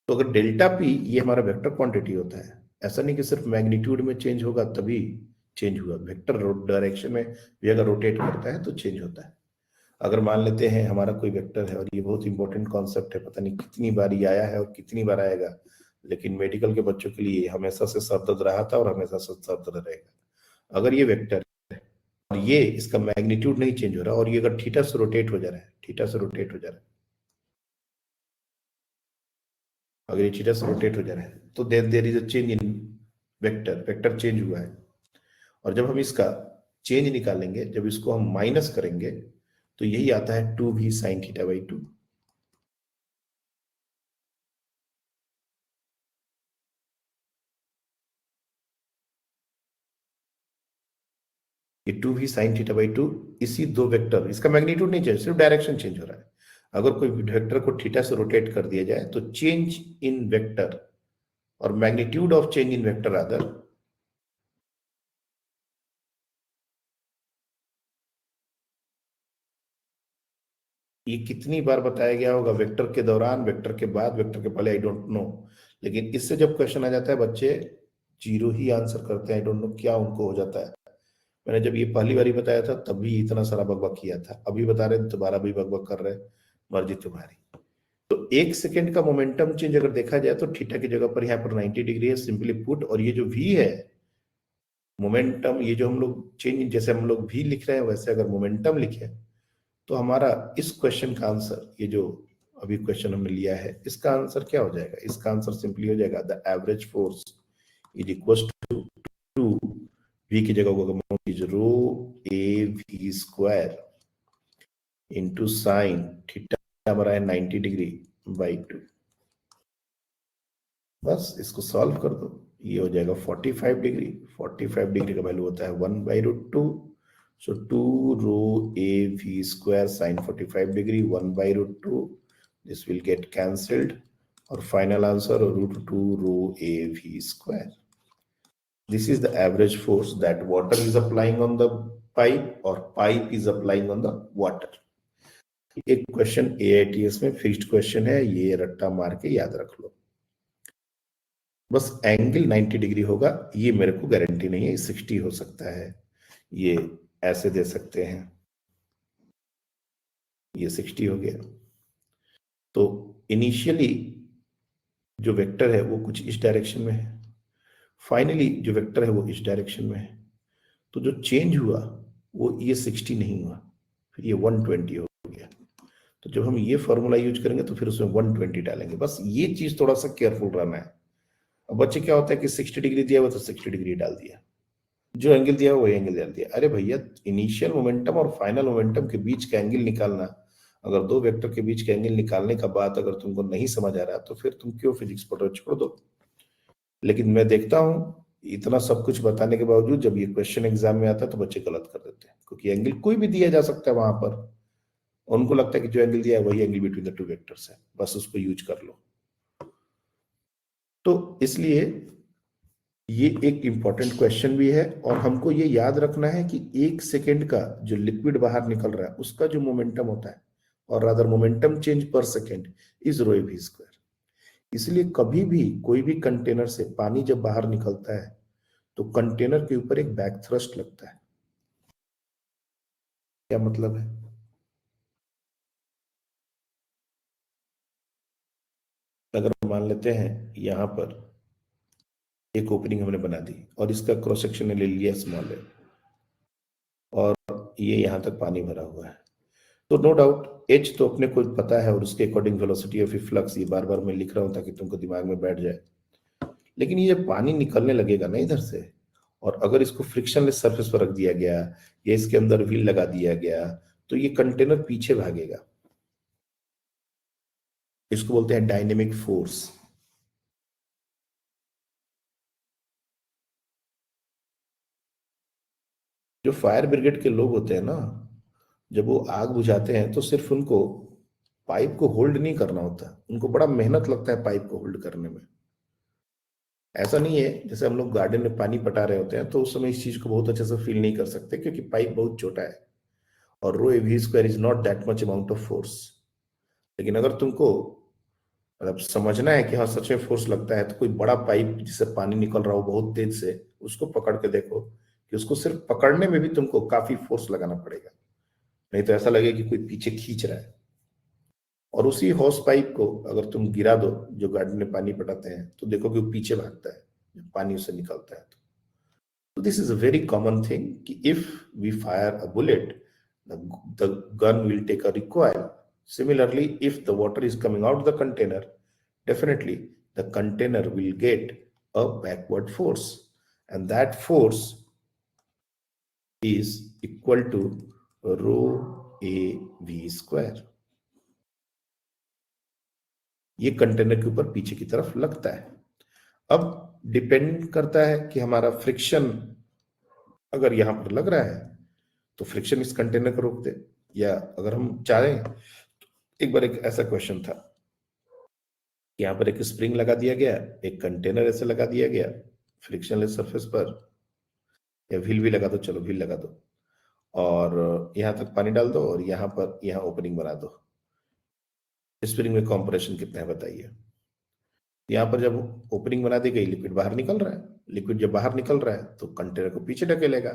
तो अगर डेल्टा पी ये हमारा वेक्टर क्वांटिटी होता है, ऐसा नहीं कि सिर्फ मैग्नीट्यूड में चेंज होगा तभी चेंज हुआ, वेक्टर डायरेक्शन में भी अगर रोटेट करता है तो चेंज होता है। अगर मान लेते हैं हमारा कोई वेक्टर है, और ये बहुत इंपॉर्टेंट कॉन्सेप्ट है, पता नहीं कितनी बार ये आया है और कितनी बार आएगा, लेकिन मेडिकल के बच्चों के लिए हमेशा से सर दर्द रहा था और हमेशा से सर दर्द रहेगा। अगर ये वेक्टर है और ये इसका मैग्नीट्यूड नहीं चेंज हो रहा, और ये अगर थीटा से रोटेट हो जा रहा है, थीटा से रोटेट हो जा रहा है, अगर ये थीटा से रोटेट हो जा रहा है तो there is a change in vector, vector change हुआ है। और जब हम इसका चेंज निकालेंगे, जब इसको हम माइनस करेंगे, तो यही आता है 2v sin थीटा बाई 2। ये 2v sin थीटा बाई 2, इसी दो वेक्टर, इसका मैग्नीट्यूड नहीं चेंज, सिर्फ डायरेक्शन चेंज हो रहा है। अगर कोई वेक्टर को थीटा से रोटेट कर दिया जाए तो चेंज इन वेक्टर और magnitude of change in vector other, ये कितनी बार बताया गया होगा, वेक्टर के दौरान, वेक्टर के बाद, वेक्टर के पहले, आई डोंट नो। लेकिन इससे जब क्वेश्चन आ जाता है बच्चे जीरो ही आंसर करते हैं, आई डोंट नो क्या उनको हो जाता है। मैंने जब ये पहली बार बताया था तभी इतना सारा बकबक किया था, अभी बता रहे दोबारा भी बकबक कर रहे, मर्जी तुम्हारी। तो 1 सेकेंड का मोमेंटम चेंज अगर देखा जाए तो थीटा की जगह पर यहाँ पर 90 डिग्री है, सिंपली पुट। और ये जो v है मोमेंटम, ये जो हम लोग चेंज, जैसे हम लोग v लिख रहे हैं वैसे अगर मोमेंटम लिखे तो हमारा इस क्वेश्चन का आंसर, ये जो अभी क्वेश्चन हमने लिया है, इसका आंसर क्या हो जाएगा? इसका आंसर सिंपली हो जाएगा the average force is equal to v की जगह होगा rho A V square into sine theta हमारा है 90 डिग्री बाई 2। बस इसको सॉल्व कर दो, ये हो जाएगा 45 डिग्री। 45 डिग्री का वैल्यू होता है 1/√2, so 2 rho a v square sin 45 degree 1/√2, this will get cancelled, और final answer √2 rho a v square. This is the average force that water is applying on the pipe or pipe is applying on the water. एक question AITS में fixed question है, ये रट्टा मार के याद रख लो। बस एंगल 90 डिग्री होगा, ये मेरे को गारंटी नहीं है, 60 हो सकता है, ये ऐसे दे सकते हैं, ये 60 हो गया। तो इनिशियली जो वेक्टर है वो कुछ इस डायरेक्शन में है, फाइनली जो वेक्टर है वो इस डायरेक्शन में है। तो जो चेंज हुआ वो ये 60 नहीं हुआ, फिर ये 120 हो हो गया। तो जब हम ये फॉर्मूला यूज करेंगे तो फिर उसमें 120 डालेंगे। बस ये चीज थोड़ा सा केयरफुल रहना है। अब बच्चे क्या होता है कि 60 डिग्री दिया हुआ तो 60 डिग्री डाल दिया, जो एंगल दिया हुआ वही एंगल डाल दिया। अरे भैया, इनिशियल मोमेंटम और फाइनल मोमेंटम के बीच का एंगल निकालना, अगर दो वेक्टर के बीच का एंगल निकालने का बात अगर तुमको नहीं समझ आ रहा तो फिर तुम क्यों फिजिक्स पढ़ रहे हो, छोड़ दो। लेकिन मैं देखता हूं इतना सब कुछ बताने के बावजूद जब ये क्वेश्चन एग्जाम में आता है तो बच्चे गलत कर देते हैं, क्योंकि एंगल कोई भी दिया जा सकता है वहां पर। उनको लगता है कि जो एंगल दिया है वही angle between the two vectors है, बस उसको यूज कर लो। तो इसलिए ये एक इंपॉर्टेंट क्वेश्चन भी है, और हमको ये याद रखना है कि 1 सेकेंड का जो लिक्विड बाहर निकल रहा है उसका जो मोमेंटम होता है, और rather momentum change per second is rho v square. इसलिए कभी भी कोई भी कंटेनर से पानी जब बाहर निकलता है तो कंटेनर के ऊपर एक बैक थ्रस्ट लगता है। क्या मतलब है? अगर मान लेते हैं यहां पर एक ओपनिंग हमने बना दी और इसका क्रॉस सेक्शन ले लिया स्मॉल है, और ये यहां तक पानी भरा हुआ है, तो नो डाउट एच तो अपने को पता है और उसके अकॉर्डिंग वेलोसिटी ऑफ फ्लक्स ये बार बार मैं लिख रहा हूं ताकि तुमको दिमाग में बैठ जाए। लेकिन ये जब पानी निकलने लगेगा ना इधर से, और अगर इसको फ्रिक्शनलेस सरफेस पर रख दिया गया या इसके अंदर व्हील लगा दिया गया तो ये कंटेनर पीछे भागेगा। इसको बोलते हैं डायनेमिक फोर्स। जो फायर ब्रिगेड के लोग होते हैं ना, जब वो आग बुझाते हैं तो सिर्फ उनको पाइप को होल्ड नहीं करना होता, उनको बड़ा मेहनत लगता है पाइप को होल्ड करने में। ऐसा नहीं है जैसे हम लोग गार्डन में पानी पटा रहे होते हैं तो उस समय इस चीज को बहुत अच्छे से फील नहीं कर सकते, क्योंकि पाइप बहुत छोटा है और रो v square is not that much amount of force. लेकिन अगर तुमको मतलब समझना है कि हाँ सच में फोर्स लगता है, तो कोई बड़ा पाइप जिससे पानी निकल रहा हो बहुत तेज से, उसको पकड़ के देखो कि उसको सिर्फ पकड़ने में भी तुमको काफी फोर्स लगाना पड़ेगा, नहीं तो ऐसा लगेगा कि कोई पीछे खींच रहा है। और उसी हॉस पाइप को अगर तुम गिरा दो, जो गार्डन में पानी पटाते हैं, तो देखो कि वो पीछे भागता है जब पानी उससे निकलता है। तो this is a very common thing कि if we fire a bullet, the gun will take a recoil. Similarly, if the water is coming out of the container, definitely the container will get a backward force, and that force is equal to rho a v square. ये container के ऊपर पीछे की तरफ लगता है। अब depend करता है कि हमारा फ्रिक्शन अगर यहां पर लग रहा है तो फ्रिक्शन इस कंटेनर को रोक दे, या अगर हम चाहें, एक बार एक ऐसा क्वेश्चन था, यहाँ पर एक स्प्रिंग लगा दिया गया, एक कंटेनर ऐसे लगा दिया गया फ्रिक्शनलेस सरफेस पर, या व्हील भी लगा दो, चलो व्हील लगा दो, और यहाँ तक पानी डाल दो और यहाँ पर यहाँ ओपनिंग बना दो। स्प्रिंग में कंप्रेशन कितना है बताइए। यहाँ पर जब ओपनिंग बना दी गई, लिक्विड बाहर निकल रहा है, लिक्विड जब बाहर निकल रहा है तो कंटेनर को पीछे ढकेलेगा,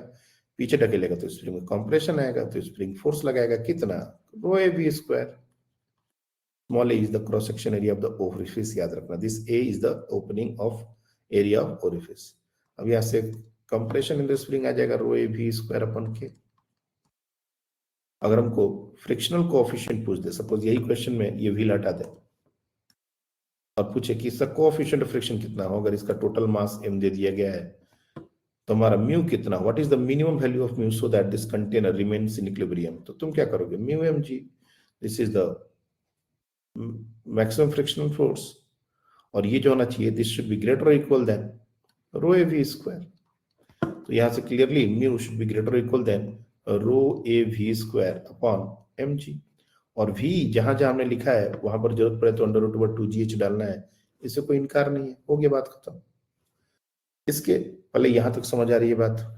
पीछे ढकेलेगा तो स्प्रिंग में कंप्रेशन आएगा, तो स्प्रिंग फोर्स लगाएगा कितना, rho A B square. Small a is the cross section area of the orifice, याद रखना, this A is the opening of area of orifice। अब यहां से compression in the spring आ जाएगा रो ए भी स्क्वायर अपन के। अगर हमको फ्रिक्शनल कोएफिशिएंट पूछ दे, सपोज यही क्वेश्चन में ये व्हील हटा दे और पूछे कि इसका कोएफिशिएंट ऑफ फ्रिक्शन कितना हो, अगर इसका टोटल मास m दे दिया गया है तो हमारा म्यू कितना, what is the minimum value of mu so that this container remains in equilibrium, तो तुम क्या करोगे, mu mg, this is the maximum frictional force, और ये जो होना चाहिए दिस शुड बी ग्रेटर और equal than rho A V square. तो यहां से clearly mu should be greater और equal than rho A V square upon M G, और v जहां जहां हमने लिखा है वहां पर जरूरत पड़े तो अंडर रूट ओवर 2gh डालना है, इससे कोई इनकार नहीं है, हो गया बात खत्म। इसके पहले यहां तक समझ आ रही है बात?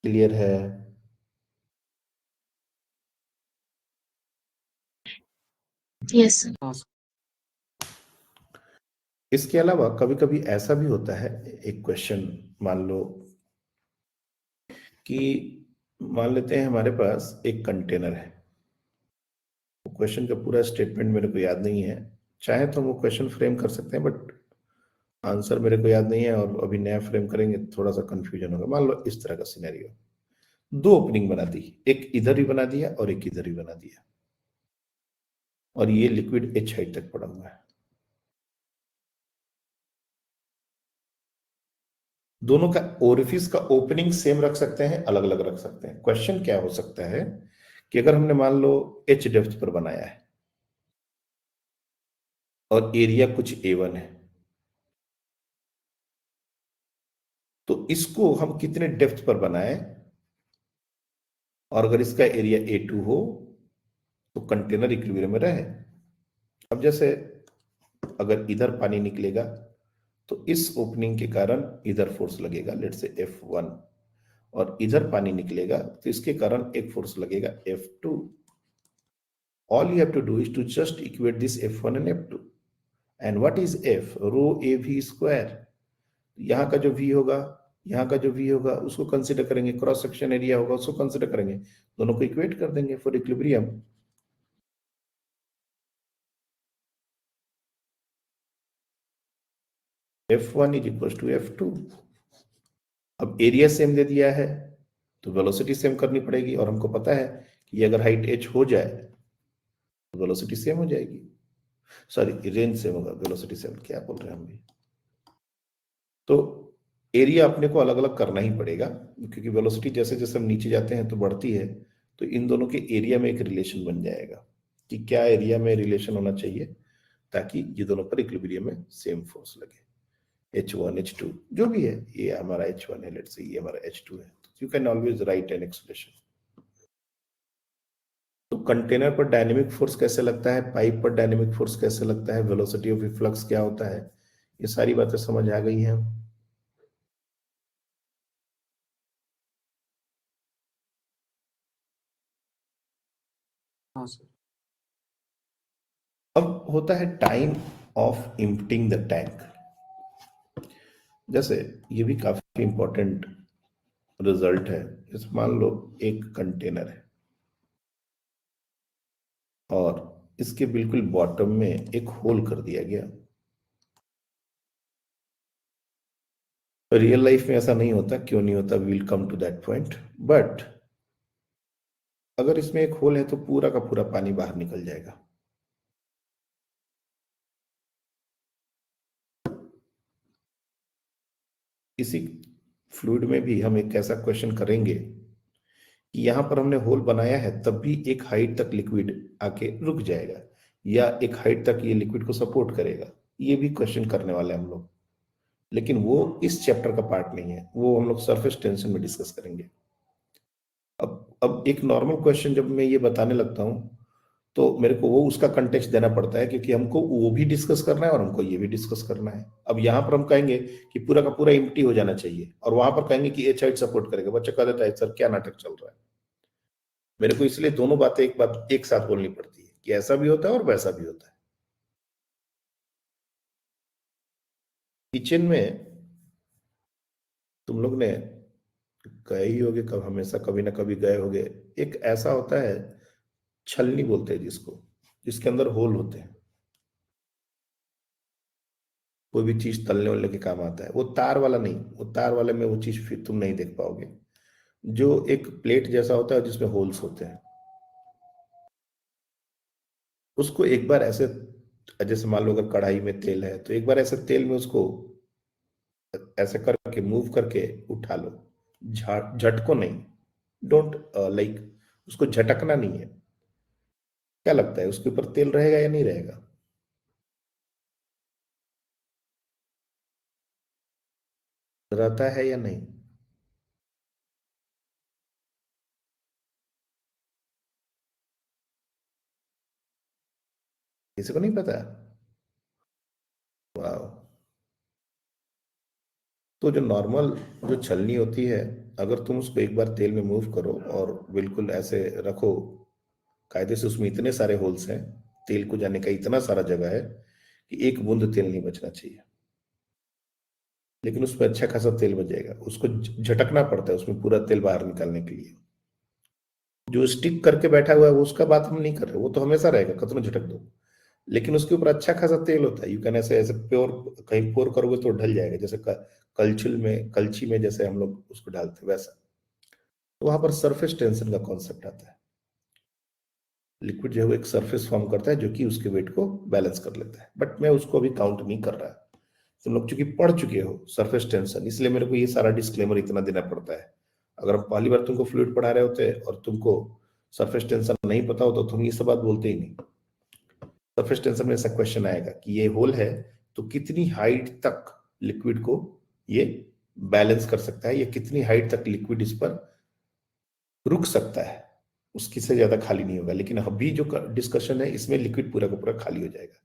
क्लियर है? Yes, sir. हाँ इसके अलावा कभी कभी ऐसा भी होता है, एक क्वेश्चन मान लो कि मान लेते हैं हमारे पास एक कंटेनर है, क्वेश्चन का पूरा स्टेटमेंट मेरे को याद नहीं है, चाहे तो हम वो क्वेश्चन फ्रेम कर सकते हैं, बट आंसर मेरे को याद नहीं है और अभी नया फ्रेम करेंगे तो थोड़ा सा कंफ्यूजन होगा। मान लो इस तरह का सिनेरियो, दो ओपनिंग बना दी, एक इधर भी बना दिया और एक इधर भी बना दिया, और ये लिक्विड h हाइट तक पड़ा हुआ है। दोनों का ओरिफिस का ओपनिंग सेम रख सकते हैं, अलग अलग रख सकते हैं। क्वेश्चन क्या हो सकता है कि अगर हमने मान लो h डेप्थ पर बनाया है और एरिया कुछ A1 है, तो इसको हम कितने डेप्थ पर बनाए, और अगर इसका एरिया A2 हो तो कंटेनर इक्विलिब्रियम में रहे। अब जैसे अगर इधर पानी निकलेगा तो इस ओपनिंग के कारण इधर फोर्स लगेगा, लेट से F1, और इधर पानी निकलेगा तो इसके कारण एक फोर्स लगेगा F2। All you have to do is to just equate this F1 and F2. And what is F? Rho AV square. यहाँ का जो V होगा, यहाँ का जो V होगा, उसको कंसिडर करेंगे, क्रॉस सेक्शन एरिया होगा उसको कंसिडर करेंगे, दोनों को इक्वेट कर देंगे for equilibrium. F1 is equals to F2। अब एरिया सेम दे दिया है तो वेलोसिटी सेम करनी पड़ेगी, और हमको पता है कि अगर हाइट h हो जाए तो वेलोसिटी सेम हो जाएगी, सॉरी रेंज सेम होगा, वेलोसिटी सेम क्या बोल रहे हैं हम भी। तो एरिया अपने को अलग अलग करना ही पड़ेगा, क्योंकि वेलोसिटी जैसे जैसे हम नीचे जाते हैं तो बढ़ती है, तो इन दोनों के एरिया में एक रिलेशन बन जाएगा कि क्या एरिया में रिलेशन होना चाहिए ताकि ये दोनों पर इक्विलिब्रियम में सेम फोर्स लगे। H1 H2 जो भी है, ये हमारा H1 है, लेट्स से ये हमारा H2 है, तो you can always right an expression. तो कंटेनर पर डायनेमिक फोर्स कैसे लगता है, पाइप पर डायनेमिक फोर्स कैसे लगता है, वेलोसिटी ऑफ इफ्लक्स क्या होता है, ये सारी बातें समझ आ गई हैं। हाँ सर। अब होता है time of emptying the tank. जैसे ये भी काफी इंपॉर्टेंट रिजल्ट है। जैसे मान लो एक कंटेनर है और इसके बिल्कुल बॉटम में एक होल कर दिया गया। रियल लाइफ में ऐसा नहीं होता, क्यों नहीं होता, we'll come to that point. But अगर इसमें एक होल है तो पूरा का पूरा पानी बाहर निकल जाएगा। इसी फ्लूइड में भी हम एक ऐसा क्वेश्चन करेंगे कि यहां पर हमने होल बनाया है तब भी एक हाइट तक लिक्विड आके रुक जाएगा, या एक हाइट तक ये लिक्विड को सपोर्ट करेगा। ये भी क्वेश्चन करने वाले हैं हम लोग, लेकिन वो इस चैप्टर का पार्ट नहीं है, वो हम लोग सरफेस टेंशन में डिस्कस करेंगे। अब एक नॉर्मल क्वेश्चन जब मैं ये बताने लगता हूं तो मेरे को वो उसका कंटेक्स्ट देना पड़ता है, क्योंकि हमको वो भी डिस्कस करना है और हमको ये भी डिस्कस करना है। अब यहाँ पर हम कहेंगे कि पूरा का पूरा एम्प्टी हो जाना चाहिए, और वहां पर कहेंगे कि एच हाइट सपोर्ट करेगा, बच्चा कह देता है सर क्या नाटक चल रहा है। मेरे को इसलिए दोनों बातें एक साथ बोलनी पड़ती है कि ऐसा भी होता है और वैसा भी होता है। किचन में तुम लोग ने गए ही होगे, कब हमेशा कभी ना कभी गए होगे। एक ऐसा होता है, छलनी बोलते हैं जिसको, जिसके अंदर होल होते हैं। कोई भी चीज तलने वाले के काम आता है। वो तार वाला नहीं, वो तार वाले में वो चीज फिर तुम नहीं देख पाओगे। जो एक प्लेट जैसा होता है जिसमें होल्स होते हैं, उसको एक बार ऐसे, जैसे मान लो अगर कढ़ाई में तेल है तो एक बार ऐसे तेल में उसको ऐसे करके मूव करके उठा लो, झटको नहीं, डोंट लाइक, उसको झटकना नहीं है। क्या लगता है उसके ऊपर तेल रहेगा या नहीं रहेगा? रहता है या नहीं? किसी को नहीं पता? वाह। तो जो नॉर्मल जो छलनी होती है, अगर तुम उसको एक बार तेल में मूव करो और बिल्कुल ऐसे रखो कायदे से, उसमें इतने सारे होल्स हैं, तेल को जाने का इतना सारा जगह है कि एक बूंद तेल नहीं बचना चाहिए, लेकिन उसमें अच्छा खासा तेल बच जाएगा। उसको झटकना पड़ता है उसमें पूरा तेल बाहर निकालने के लिए। जो स्टिक करके बैठा हुआ है वो उसका बात हम नहीं कर रहे, वो तो हमेशा रहेगा, कतनो झटक दो। लेकिन उसके ऊपर अच्छा खासा तेल होता है। यू कैन ऐसे ऐसे प्योर कहीं पोर करोगे तो ढल जाएगा, जैसे कलछी में जैसे हम लोग उसको डालते हैं वैसा। तो वहां पर सरफेस टेंशन का कॉन्सेप्ट आता है। लिक्विड जो है वो एक सरफेस फॉर्म करता है जो कि उसके वेट को बैलेंस कर लेता है, बट मैं उसको अभी काउंट नहीं कर रहा। तुम लोग चूंकि पढ़ चुके हो सरफेस टेंशन, इसलिए मेरे को ये सारा डिस्क्लेमर इतना देना पड़ता है। अगर हम पहली बार तुमको फ्लूइड पढ़ा रहे होते और तुमको सरफेस टेंशन नहीं पता होता तो तुम ये सब बात बोलते ही नहीं। सरफेस टेंशन में ऐसा क्वेश्चन आएगा कि ये होल है तो कितनी हाइट तक लिक्विड को ये बैलेंस कर सकता है, या कितनी हाइट तक लिक्विड इस पर रुक सकता है, उसकी से ज्यादा खाली नहीं होगा। लेकिन अभी जो डिस्कशन है इसमें लिक्विड पूरा का पूरा खाली हो जाएगा।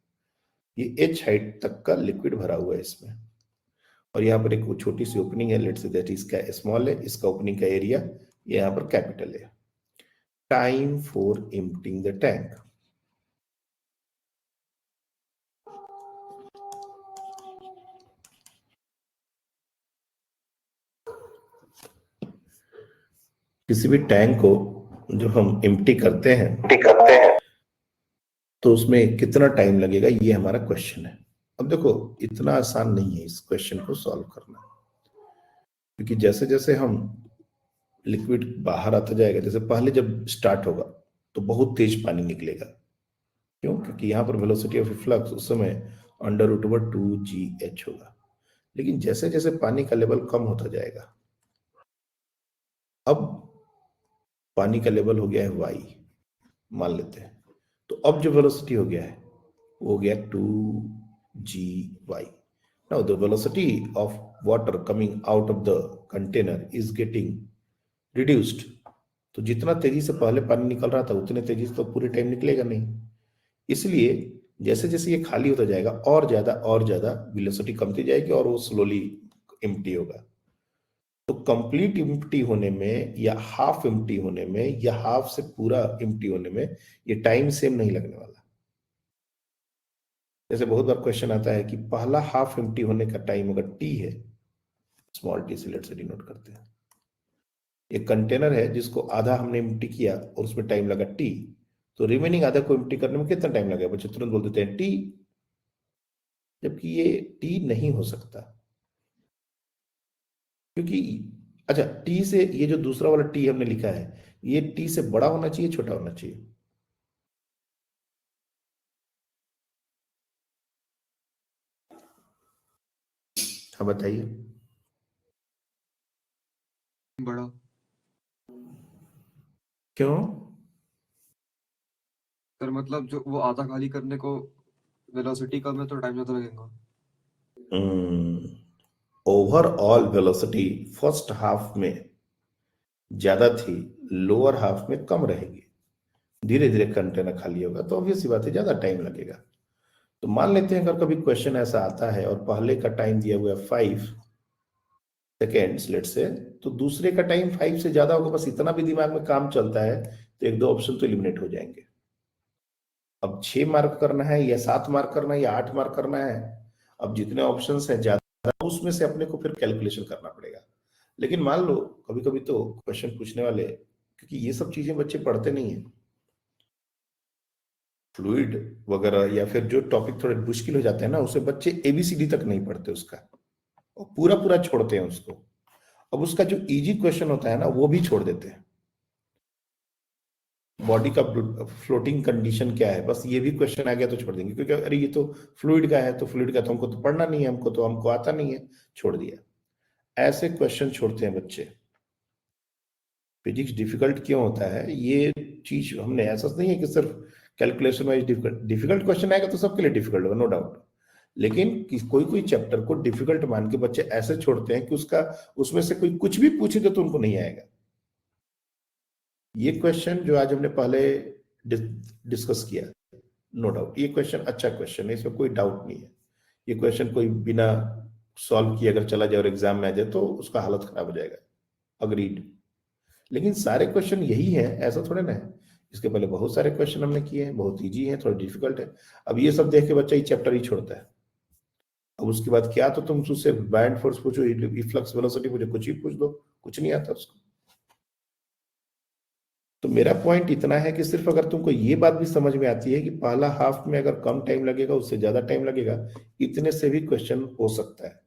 ये एच हाइट तक का लिक्विड भरा हुआ है इसमें, और यहाँ पर एक छोटी सी ओपनिंग है, लेट्स से दैट इसका स्मॉल है, इसका ओपनिंग का एरिया ये यहाँ पर कैपिटल है। Time for emptying the tank. किसी भी टैंक को जो हम एम्प्टी करते हैं तो उसमें कितना टाइम लगेगा, ये हमारा क्वेश्चन है। अब देखो इतना आसान नहीं है इस क्वेश्चन को सॉल्व करना, क्योंकि जैसे जैसे हम लिक्विड बाहर आता जाएगा, जैसे पहले जब स्टार्ट होगा तो बहुत तेज पानी निकलेगा। क्यों? क्योंकि यहाँ पर वेलोसिटी ऑफ फ्लक्स उस समय √2GH होगा। लेकिन जैसे जैसे पानी का लेवल कम होता जाएगा, अब पानी का लेवल हो गया है y, मान लेते हैं, तो अब जो वेलोसिटी हो गया है वो हो गया 2GY। Now the velocity of water coming out of the container is getting reduced. तो जितना तेजी से पहले पानी निकल रहा था उतने तेजी से तो पूरे टाइम निकलेगा नहीं, इसलिए जैसे जैसे ये खाली होता जाएगा और ज्यादा वेलोसिटी कमती जाएगी और वो स्लोली एम्प्टी होगा। तो कंप्लीट एम्प्टी होने में या हाफ एम्प्टी होने में या हाफ से पूरा एम्प्टी होने में ये टाइम सेम नहीं लगने वाला। जैसे बहुत बार क्वेश्चन आता है कि पहला हाफ एम्प्टी होने का टाइम अगर टी है, स्मॉल टी से लेट से डिनोट करते हैं, एक कंटेनर है जिसको आधा हमने एम्प्टी किया और उसमें टाइम लगा टी, तो रिमेनिंग आधा को एम्प्टी करने में कितना टाइम लगेगा? बच्चे तुरंत बोल देते हैं टी, जबकि ये टी नहीं हो सकता। क्योंकि अच्छा, टी से ये जो दूसरा वाला टी हमने लिखा है ये टी से बड़ा होना चाहिए छोटा होना चाहिए? हाँ बताइए। बड़ा। क्यों? सर मतलब जो वो आधा खाली करने को वेलोसिटी कम है तो टाइम ज्यादा लगेगा। ओवरऑल वेलोसिटी फर्स्ट हाफ में ज्यादा थी, लोअर हाफ में कम रहेगी। धीरे धीरे कंटेनर खाली होगा तो ऑब्वियस सी बात है ज्यादा टाइम लगेगा। तो मान लेते हैं अगर कभी क्वेश्चन ऐसा आता है और पहले का टाइम दिया हुआ है 5 सेकेंड्स लेट से, तो दूसरे का टाइम 5 से ज्यादा होगा, बस इतना भी दिमाग में काम चलता है तो एक दो ऑप्शन तो एलिमिनेट हो जाएंगे। अब 6 मार्क करना है या 7 मार्क करना है या 8 मार्क करना है, अब जितने ऑप्शन हैं ज्यादा उसमें से अपने को फिर कैलकुलेशन करना पड़ेगा। लेकिन मान लो कभी कभी तो क्वेश्चन पूछने वाले, क्योंकि ये सब चीजें बच्चे पढ़ते नहीं है, फ्लूइड वगैरह या फिर जो टॉपिक थोड़े मुश्किल हो जाते हैं ना, उसे बच्चे ABCD तक नहीं पढ़ते उसका, और पूरा पूरा छोड़ते हैं उसको। अब उसका जो इजी क्वेश्चन होता है ना वो भी छोड़ देते हैं। बॉडी का फ्लोटिंग कंडीशन क्या है, बस ये भी क्वेश्चन आ गया तो छोड़ देंगे, क्योंकि अरे ये तो फ्लूइड का है, तो फ्लूइड का तो हमको तो पढ़ना नहीं है, हमको आता नहीं है, छोड़ दिया। ऐसे क्वेश्चन छोड़ते हैं बच्चे। फिजिक्स डिफिकल्ट क्यों होता है, ये चीज हमने ऐसा नहीं है कि सिर्फ कैलकुलेशन वाइज डिफिकल्ट क्वेश्चन आएगा तो सबके लिए डिफिकल्ट होगा, नो डाउट। लेकिन कोई कोई चैप्टर को डिफिकल्ट मान के बच्चे ऐसे छोड़ते हैं कि उसमें से कोई कुछ भी पूछे तो उनको नहीं आएगा। ये क्वेश्चन जो आज हमने पहले डिस्कस किया, नो डाउट ये क्वेश्चन अच्छा क्वेश्चन है, इसमें कोई डाउट नहीं है। ये क्वेश्चन कोई बिना सॉल्व किए अगर चला जाए और एग्जाम में आ जाए तो उसका हालत खराब हो जाएगा, अग्रीड। लेकिन सारे क्वेश्चन यही है ऐसा थोड़े ना है, इसके पहले बहुत सारे क्वेश्चन हमने किए हैं, बहुत इजी है, थोड़ा डिफिकल्ट है। अब ये सब देख के बच्चा ये चैप्टर ही छोड़ता है। अब उसके बाद क्या तो तुम उससे बैंड फोर्स पूछो, फ्लक्स वेलोसिटी पूछो, कुछ ही पूछ दो, कुछ नहीं आता उसको। तो मेरा पॉइंट इतना है कि सिर्फ अगर तुमको ये बात भी समझ में आती है कि पहला हाफ में अगर कम टाइम लगेगा उससे ज्यादा टाइम लगेगा, इतने से भी क्वेश्चन हो सकता है।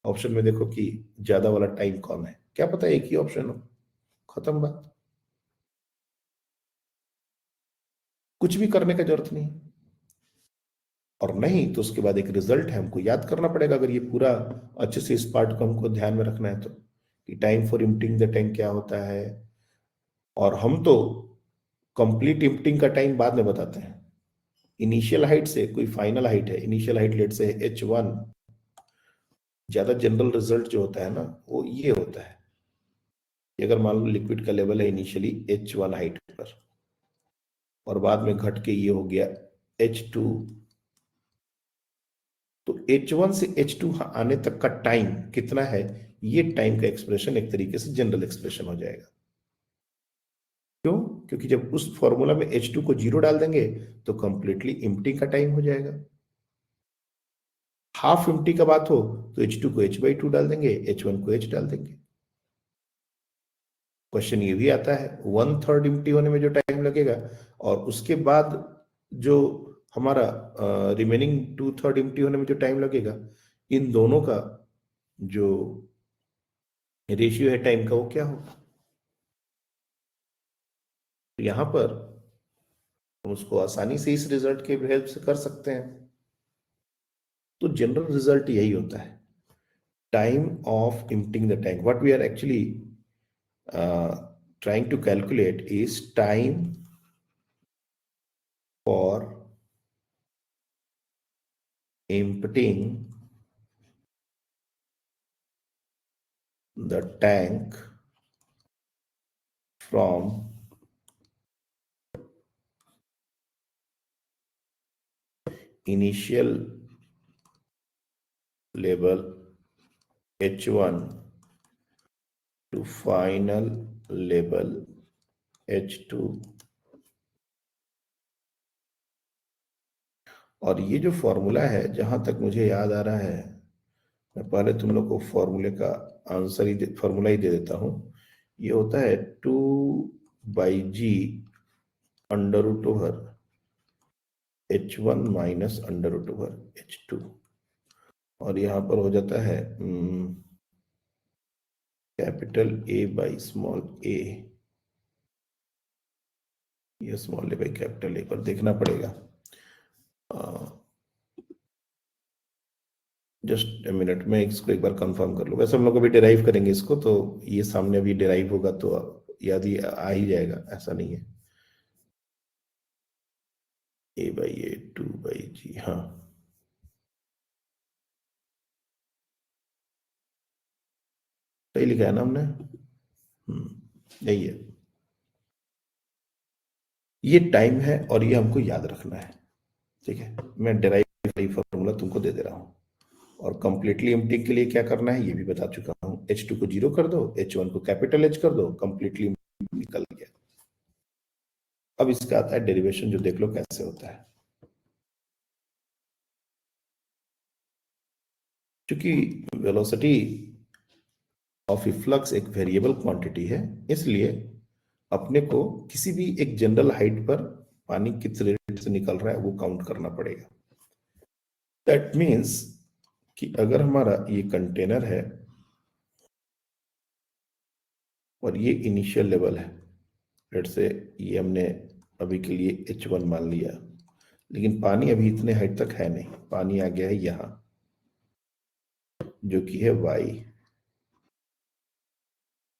ऑप्शन में देखो कि ज्यादा वाला टाइम कौन है, क्या पता एक ही ऑप्शन हो, खत्म बात, कुछ भी करने का जरूरत नहीं। और नहीं तो उसके बाद एक रिजल्ट है, हमको याद करना पड़ेगा अगर ये पूरा अच्छे से इस पार्ट को हमको ध्यान में रखना है तो, कि टाइम फॉर इम्प्टिंग द टैंक क्या होता है। और हम तो कंप्लीट इम्प्टिंग का टाइम बाद में बताते हैं। इनिशियल हाइट से कोई फाइनल हाइट है, इनिशियल हाइट लेट से h1, ज्यादा जनरल रिजल्ट जो होता है ना वो ये होता है कि अगर मान लो लिक्विड का लेवल है इनिशियली h1 हाइट पर और बाद में घट के ये हो गया h2, तो h1 से h2 आने तक का टाइम कितना है, ये टाइम का एक्सप्रेशन एक तरीके से जनरल एक्सप्रेशन हो जाएगा। क्यों? क्योंकि जब उस फॉर्मूला में h2 को 0 डाल देंगे तो कंप्लीटली एम्प्टी का टाइम हो जाएगा। हाफ एम्प्टी का बात हो तो h2 को h/2 डाल देंगे, h1 को h डाल देंगे। क्वेश्चन ये भी आता है 1/3 एम्प्टी होने में जो टाइम लगेगा और उसके बाद जो हमारा रिमेनिंग 2/3 एम्प्टी होने में जो टाइम लगेगा, इन दोनों का जो रेशियो है टाइम का वो क्या होगा। तो यहां पर हम उसको आसानी से इस रिजल्ट के हेल्प से कर सकते हैं। तो जनरल रिजल्ट यही होता है, time of emptying the tank. What we are actually trying to calculate is time for emptying the tank from initial level h1 to final level h2। और ये जो फॉर्मूला है जहां तक मुझे याद आ रहा है, मैं पहले तुम लोग को फॉर्मूले का आंसर ही फॉर्मूला ही दे देता हूं। ये होता है 2/g under root over h1 minus under root over h2, और यहां पर हो जाता है capital A by small a। ये small a by capital A पर देखना पड़ेगा, जस्ट ए मिनट में इसको एक बार कंफर्म कर लो। वैसे हम लोग अभी डिराइव करेंगे इसको, तो ये सामने अभी डिराइव होगा तो याद ही आ ही जाएगा, ऐसा नहीं है। a/a 2/g, हाँ सही लिखा है ना हमने, यही है। ये टाइम है और ये हमको याद रखना है, ठीक है। मैं डिराइव फॉर्मूला तुमको दे दे रहा हूं, और कंप्लीटली एम्प्टी के लिए क्या करना है ये भी बता चुका हूं। h2 को 0 कर दो, h1 को कैपिटल H कर दो, कंप्लीटली निकल गया। अब इसका आता है डेरिवेशन, जो देख लो कैसे होता है। क्योंकि वेलोसिटी ऑफ फ्लक्स एक वेरिएबल क्वांटिटी है, इसलिए अपने को किसी भी एक जनरल हाइट पर पानी किस रेट से निकल रहा है वो काउंट करना पड़ेगा। दैट मीन्स कि अगर हमारा ये कंटेनर है और ये इनिशियल लेवल है, लेट से ये हमने अभी के लिए h1 मान लिया, लेकिन पानी अभी इतने हाइट तक है नहीं, पानी आ गया है यहां जो कि है y,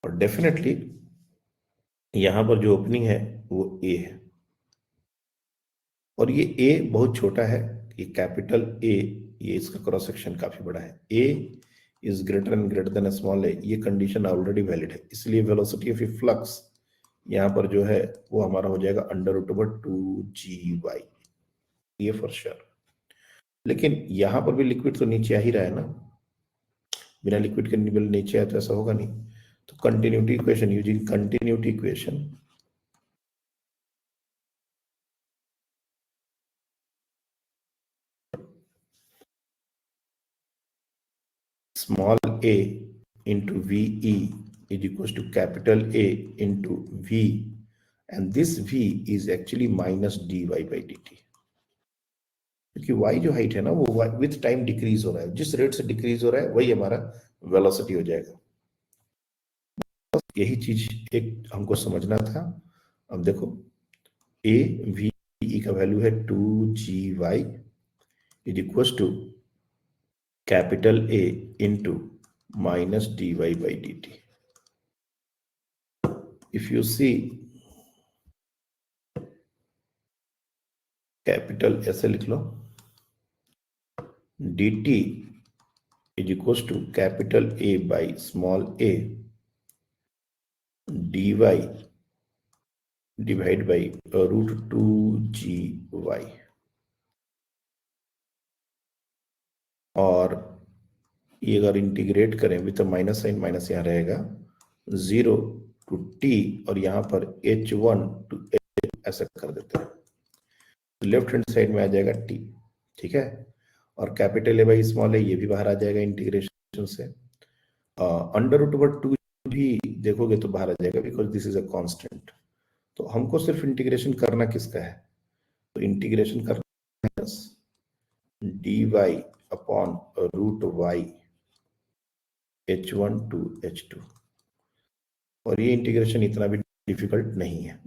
और डेफिनेटली यहां पर जो ओपनिंग है वो a है, और ये a बहुत छोटा है, ये कैपिटल A, ये इसका क्रॉस सेक्शन काफी बड़ा है। a is greater and greater than small a, ये कंडीशन ऑलरेडी वैलिड है, इसलिए वेलोसिटी ऑफ फ्लक्स यहां पर जो है वो हमारा हो जाएगा अंडर रूट ओवर 2gy, ये फॉर श्योर। लेकिन यहां पर भी लिक्विड तो नीचे आ ही रहा है ना, बिना लिक्विड के लेवल नीचे आया तो ऐसा होगा नहीं। तो continuity equation, using continuity equation, small a into VE is equals to capital A into V and this v is actually minus dy by dt, क्योंकि y जो हाइट है ना वो विथ टाइम डिक्रीज हो रहा है, जिस रेट से डिक्रीज हो रहा है वही हमारा वेलोसिटी हो जाएगा। यही चीज एक हमको समझना था। अब देखो a v e का वैल्यू है 2gy is equal to capital A into minus dy by dt। If you see capital ऐसे लिख लो, dt is equals to capital A by small a dy divided by root 2gy, और ये अगर integrate करें with minus sign, minus यहाँ रहेगा 0 to t और यहाँ पर h1 to h ऐसा कर देते हैं, लेफ्ट हैंड साइड में आ जाएगा t, ठीक है। और कैपिटल ए बाई स्मॉल है ये भी बाहर आ जाएगा इंटीग्रेशन से। अंडर रूट ओवर 2 भी देखोगे तो बाहर आ जाएगा because this is a constant. तो हमको सिर्फ इंटीग्रेशन करना किसका है, तो इंटीग्रेशन करना है dy upon root y h1 to h2, और ये इंटीग्रेशन इतना भी डिफिकल्ट नहीं है।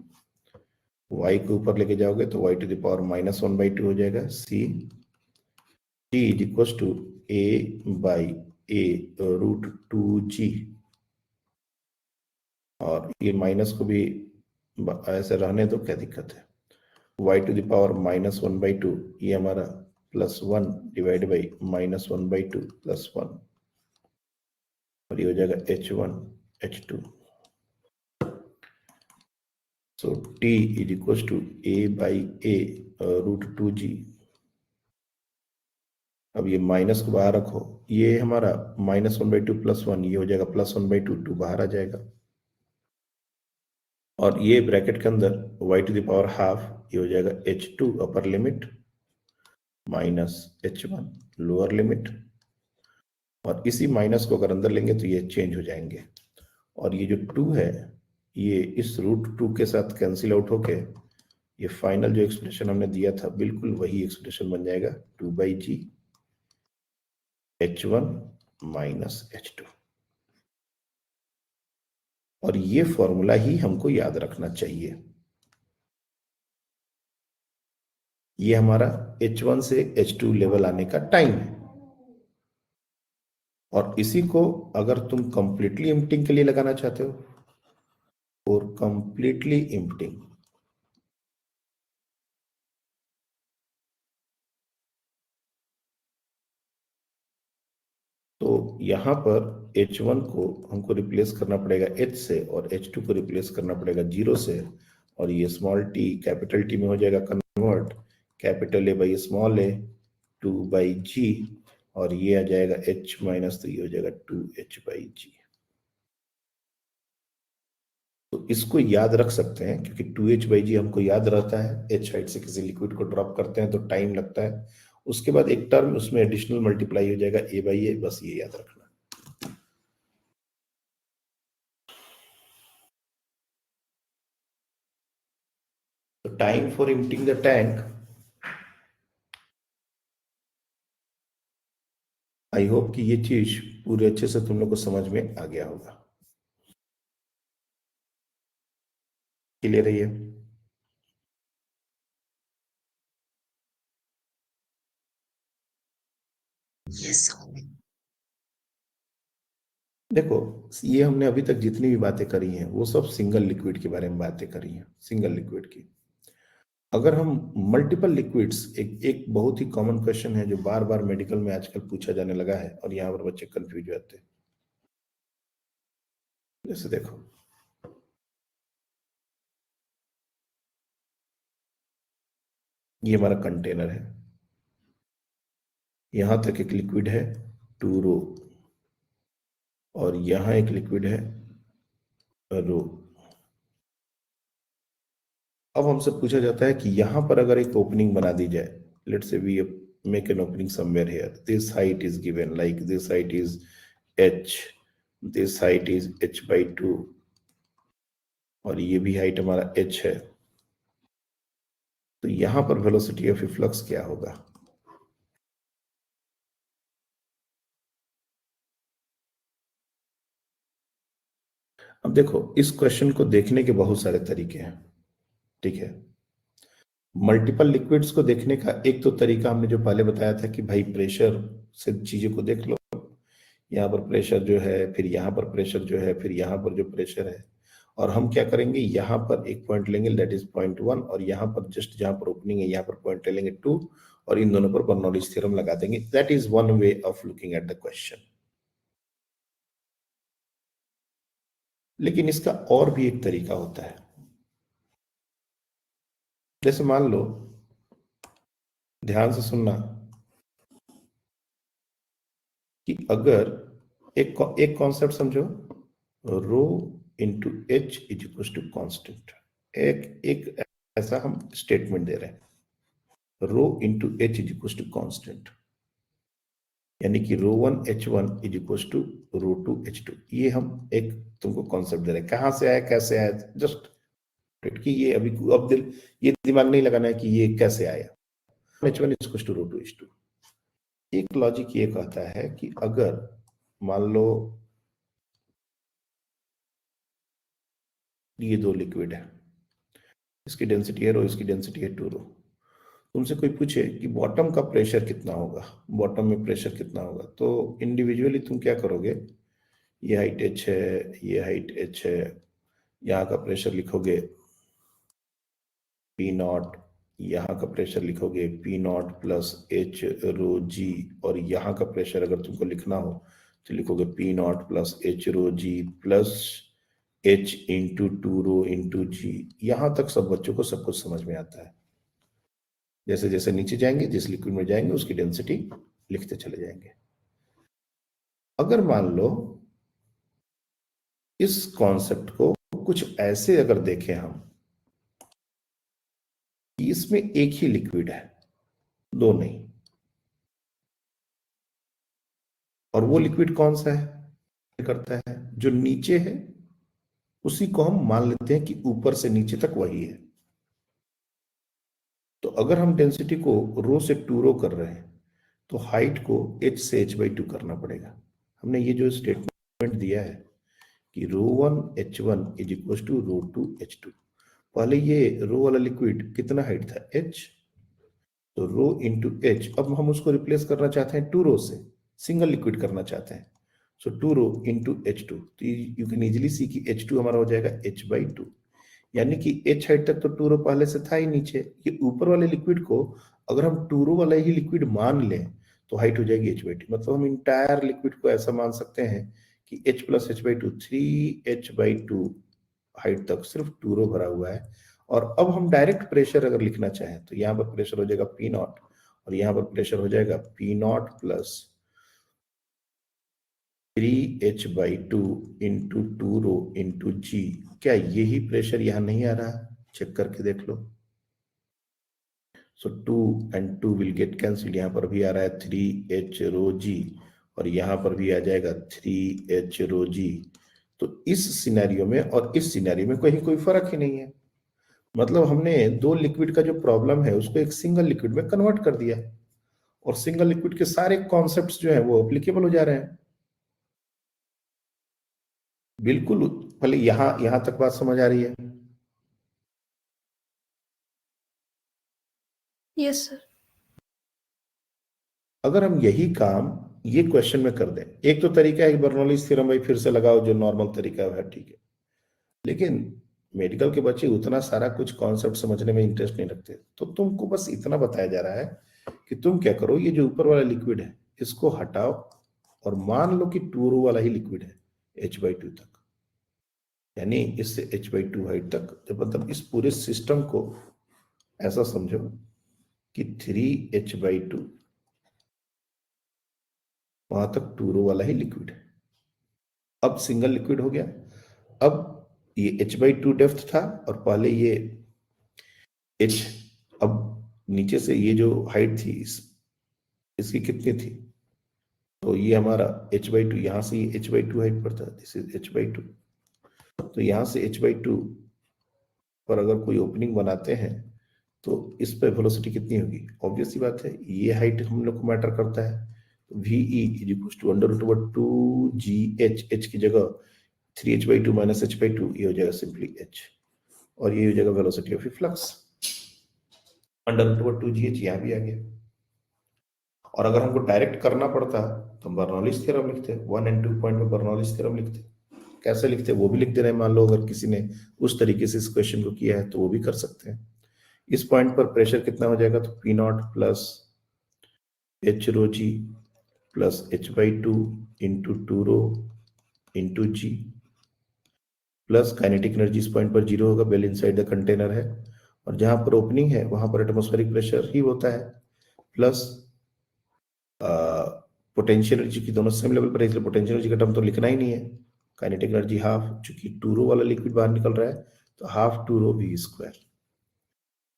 y को ऊपर लेके जाओगे तो y टू द पावर -1/2 हो जाएगा, c t is equal to a by a root 2g, और ये माइनस को भी ऐसे रहने दो, क्या दिक्कत है। y टू द पावर -1/2 ये हमारा +1 डिवाइड बाई -1/2 +1, और ये हो जाएगा h1 h2। So t is equals to a by a root 2g। अब ये माइनस को बाहर रखो, ये हमारा -1/2 +1, ये हो जाएगा +1/2, 2 बाहर आ जाएगा, और ये ब्रैकेट के अंदर y to the power half ये हो जाएगा h2 upper limit minus h1 lower limit, और इसी माइनस को अगर अंदर लेंगे तो ये चेंज हो जाएंगे, और ये जो 2 है ये इस रूट 2 के साथ कैंसिल आउट होके ये फाइनल जो एक्सप्रेशन हमने दिया था बिल्कुल वही एक्सप्रेशन बन जाएगा 2/g h1 माइनस h2। और ये फॉर्मूला ही हमको याद रखना चाहिए। ये हमारा h1 से h2 लेवल आने का टाइम है, और इसी को अगर तुम कंप्लीटली एम्प्टिंग के लिए लगाना चाहते हो और कंप्लीटली एम्प्टिंग, तो यहां पर h1 को हमको रिप्लेस करना पड़ेगा h से, और h2 को रिप्लेस करना पड़ेगा 0 से, और ये स्मॉल t कैपिटल T में हो जाएगा convert, capital A by small a 2/g, और ये आ जाएगा h माइनस, तो ये हो जाएगा 2h/g। तो इसको याद रख सकते हैं क्योंकि 2h/g हमको याद रहता है, h हाइट से किसी लिक्विड को ड्रॉप करते हैं तो टाइम लगता है, उसके बाद एक टर्म उसमें एडिशनल मल्टीप्लाई हो जाएगा a/a, बस ये याद रखना। तो time for emptying the tank, I hope कि ये चीज पूरे अच्छे से तुम लोग को समझ में आ गया होगा। क्लियर है ये? Yes. देखो ये हमने अभी तक जितनी भी बातें करी हैं वो सब सिंगल लिक्विड के बारे में बातें करी हैं, सिंगल लिक्विड की। अगर हम मल्टीपल लिक्विड्स, एक बहुत ही कॉमन क्वेश्चन है जो बार बार मेडिकल में आजकल पूछा जाने लगा है और यहाँ पर बच्चे कंफ्यूज होते हैं। जैसे देखो ये हमारा कंटेनर है, यहां तक एक लिक्विड है 2 रो, और यहां एक लिक्विड है रो। अब हमसे पूछा जाता है कि यहां पर अगर एक ओपनिंग बना दी जाए, let's say we make an opening somewhere here, this height is given, like this height is h, this height is h/2, और ये भी हाइट हमारा h है, तो यहां पर वेलोसिटी ऑफ इफ्लक्स क्या होगा? अब देखो, इस क्वेश्चन को देखने के बहुत सारे तरीके हैं, ठीक है। मल्टीपल लिक्विड्स को देखने का एक तो तरीका हमने जो पहले बताया था कि भाई प्रेशर से चीजों को देख लो, यहाँ पर प्रेशर जो है, फिर यहाँ पर प्रेशर जो है, फिर यहाँ पर जो प्रेशर है, और हम क्या करेंगे, यहाँ पर एक पॉइंट लेंगे दैट इज पॉइंट 1, और यहाँ पर जस्ट जहाँ पर ओपनिंग है यहाँ पर पॉइंट ले लेंगे 2, और इन दोनों पर बर्नौलीज थ्योरम लगा देंगे। That is one way of looking at the question. लेकिन इसका और भी एक तरीका होता है। जैसे मान लो, ध्यान से सुनना, कि अगर एक कॉन्सेप्ट समझो, rho into H is equal to constant. एक ऐसा हम स्टेटमेंट दे रहे हैं, rho into H is equal to constant, यानी कि ρ1 H1 is equal to ρ2 H2। ये हम एक तुमको कॉन्सेप्ट दे रहे हैं। कहां से आया, कैसे आया, जस्ट कि ये अभी अब ये दिमाग नहीं लगाना है कि ये कैसे आया। H1 is equal to ρ2H2। एक लॉजिक ये कहता है कि अगर मान लो ये दो लिक्विड है, इसकी डेंसिटी है रो, इसकी डेंसिटी है 2 रो। तुमसे कोई पूछे कि बॉटम का प्रेशर कितना होगा, बॉटम में प्रेशर कितना होगा, तो इंडिविजुअली तुम क्या करोगे, ये हाइट h है, ये हाइट h है, यहाँ का प्रेशर लिखोगे P0, यहाँ का प्रेशर लिखोगे P0 प्लस h रो g, और यहाँ का प्रेशर अगर तुमको लिखना हो तो लिखोगे P0 प्लस h रो g plus h into 2 rho into g। यहां तक सब बच्चों को सब कुछ समझ में आता है। जैसे जैसे नीचे जाएंगे, जिस लिक्विड में जाएंगे उसकी डेंसिटी लिखते चले जाएंगे। अगर मान लो इस कॉन्सेप्ट को कुछ ऐसे अगर देखें हम कि इसमें एक ही लिक्विड है, दो नहीं, और वो लिक्विड कौन सा है, करता है जो नीचे है उसी को हम मान लेते हैं कि ऊपर से नीचे तक वही है। तो अगर हम डेंसिटी को रो से 2 रो कर रहे हैं तो हाइट को h से h/2 करना पड़ेगा। हमने ये जो स्टेटमेंट दिया है कि ρ1 H1 is equal to ρ2 H2, पहले ये रो वाला लिक्विड कितना हाइट था, h, तो रो इंटू एच। अब हम उसको रिप्लेस करना चाहते हैं 2 रो से, सिंगल लिक्विड करना चाहते हैं, सो 2 रो इंटू H2। तो यू कैन इजिली सी कि H2 हमारा हो जाएगा h/2, यानी कि h हाइट तक तो 2 रो पहले से था ही नीचे। ये ऊपर वाले लिक्विड को अगर हम 2 रो वाला ही लिक्विड मान लें तो हाइट हो जाएगी h/2। मतलब हम इंटायर लिक्विड को ऐसा मान सकते हैं कि h plus h/2 3h/2 height तक सिर्फ 2 रो भरा हुआ है। और अब हम डायरेक्ट प्रेशर अगर लिखना चाहें तो यहाँ पर प्रेशर हो जाएगा P0, और यहाँ पर प्रेशर हो जाएगा P0 plus 3h/2 into 2 rho into g। क्या यही प्रेशर यहाँ नहीं आ रहा, चेक करके देख लो। सो 2 and 2 विल गेट कैंसिल, यहाँ पर भी आ रहा है 3h रो g, और यहाँ पर भी आ जाएगा 3h रो g। तो इस सिनेरियो में और इस सिनेरियो में कहीं कोई फर्क ही नहीं है। मतलब हमने दो लिक्विड का जो प्रॉब्लम है उसको एक सिंगल लिक्विड में कन्वर्ट कर दिया, और सिंगल लिक्विड के सारे कॉन्सेप्ट्स जो है वो एप्लीकेबल हो जा रहे हैं। बिल्कुल, भले यहां तक बात समझ आ रही है? Yes, sir. अगर हम यही काम ये क्वेश्चन में कर दें, एक तो तरीका है बर्नौलीज थ्योरम भाई फिर से लगाओ, जो नॉर्मल तरीका है, ठीक है। लेकिन मेडिकल के बच्चे उतना सारा कुछ कॉन्सेप्ट समझने में इंटरेस्ट नहीं रखते, तो तुमको बस इतना बताया जा रहा है कि तुम क्या करो, ये जो ऊपर वाला लिक्विड है इसको हटाओ और मान लो कि 2 रो वाला ही लिक्विड है h/2 तक, यानी इससे h/2 हाइट तक। जब मतलब इस पूरे सिस्टम को ऐसा समझो कि 3h/2 वहां तक 2 रो वाला ही लिक्विड है। अब सिंगल लिक्विड हो गया। अब ये h/2 डेप्थ था, और पहले ये h, अब नीचे से ये जो हाइट थी इसकी कितनी थी, तो ये हमारा h/2, यहां से ये h/2 हाइट पर था, दिस इज h/2। तो यहां से h/2 पर अगर कोई ओपनिंग बनाते हैं तो इस पे वेलोसिटी कितनी होगी? ऑब्वियस सी बात है, ये हाइट हम लोग को मैटर करता है। VE is equal to √2GH, H की जगह 3h/2 - h/2, ये हो जाएगा सिंपली h, और ये हो जाएगा वेलोसिटी ऑफ फ्लक्स। √2GH यहाँ भी आ गया। और अगर हमको डायरेक्ट करना पड़ता तो हम बर्नौलीज थ्योरम लिखते, 1 और 2 पॉइंट में बर्नौलीज थ्योरम लिखते। कैसे लिखते वो भी लिख दे रहे हैं। मान लो अगर किसी ने उस तरीके से इस क्वेश्चन को किया है तो वो भी कर सकते हैं। इस पॉइंट पर प्रेशर कितना हो जाएगा? तो P0 plus h rho g plus h/2 into 2 rho into g plus kinetic energy इस पॉइंट पर 0 होगा, बेल इनसाइड द कंटेनर है, और जहां पर ओपनिंग है वहां पर एटमॉस्फेरिक प्रेशर ही होता है, प्लस पोटेंशियल एनर्जी की दोनों सेम लेवल पर है, इसलिए पोटेंशियल एनर्जी का टर्म तो लिखना ही नहीं है। काइनेटिक एनर्जी हाफ, चूंकि 2 रो वाला लिक्विड बाहर निकल रहा है तो half 2 row v²।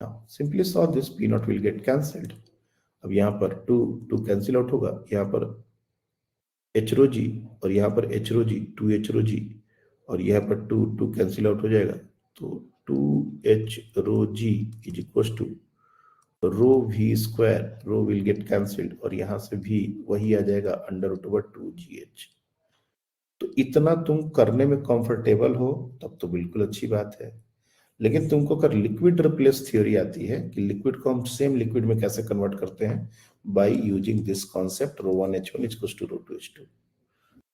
Now simply solve this, P0 will get cancelled। अब यहाँ पर 2 कैंसिल आउट होगा, यहाँ पर h rho g और यहाँ पर h rho g, 2h rho g, और यहाँ पर 2 कैंसिल आउट हो जाएगा, तो 2h rho g is equal to rho v², rho will get cancelled, और यहाँ से भी वही आ जाएगा √2GH। तो इतना तुम करने में कंफर्टेबल हो तब तो बिल्कुल अच्छी बात है। लेकिन तुमको अगर लिक्विड रिप्लेस थ्योरी आती है कि लिक्विड को हम सेम लिक्विड में कैसे कन्वर्ट करते हैं, by using this concept ρ1H1 equals to ρ2H2,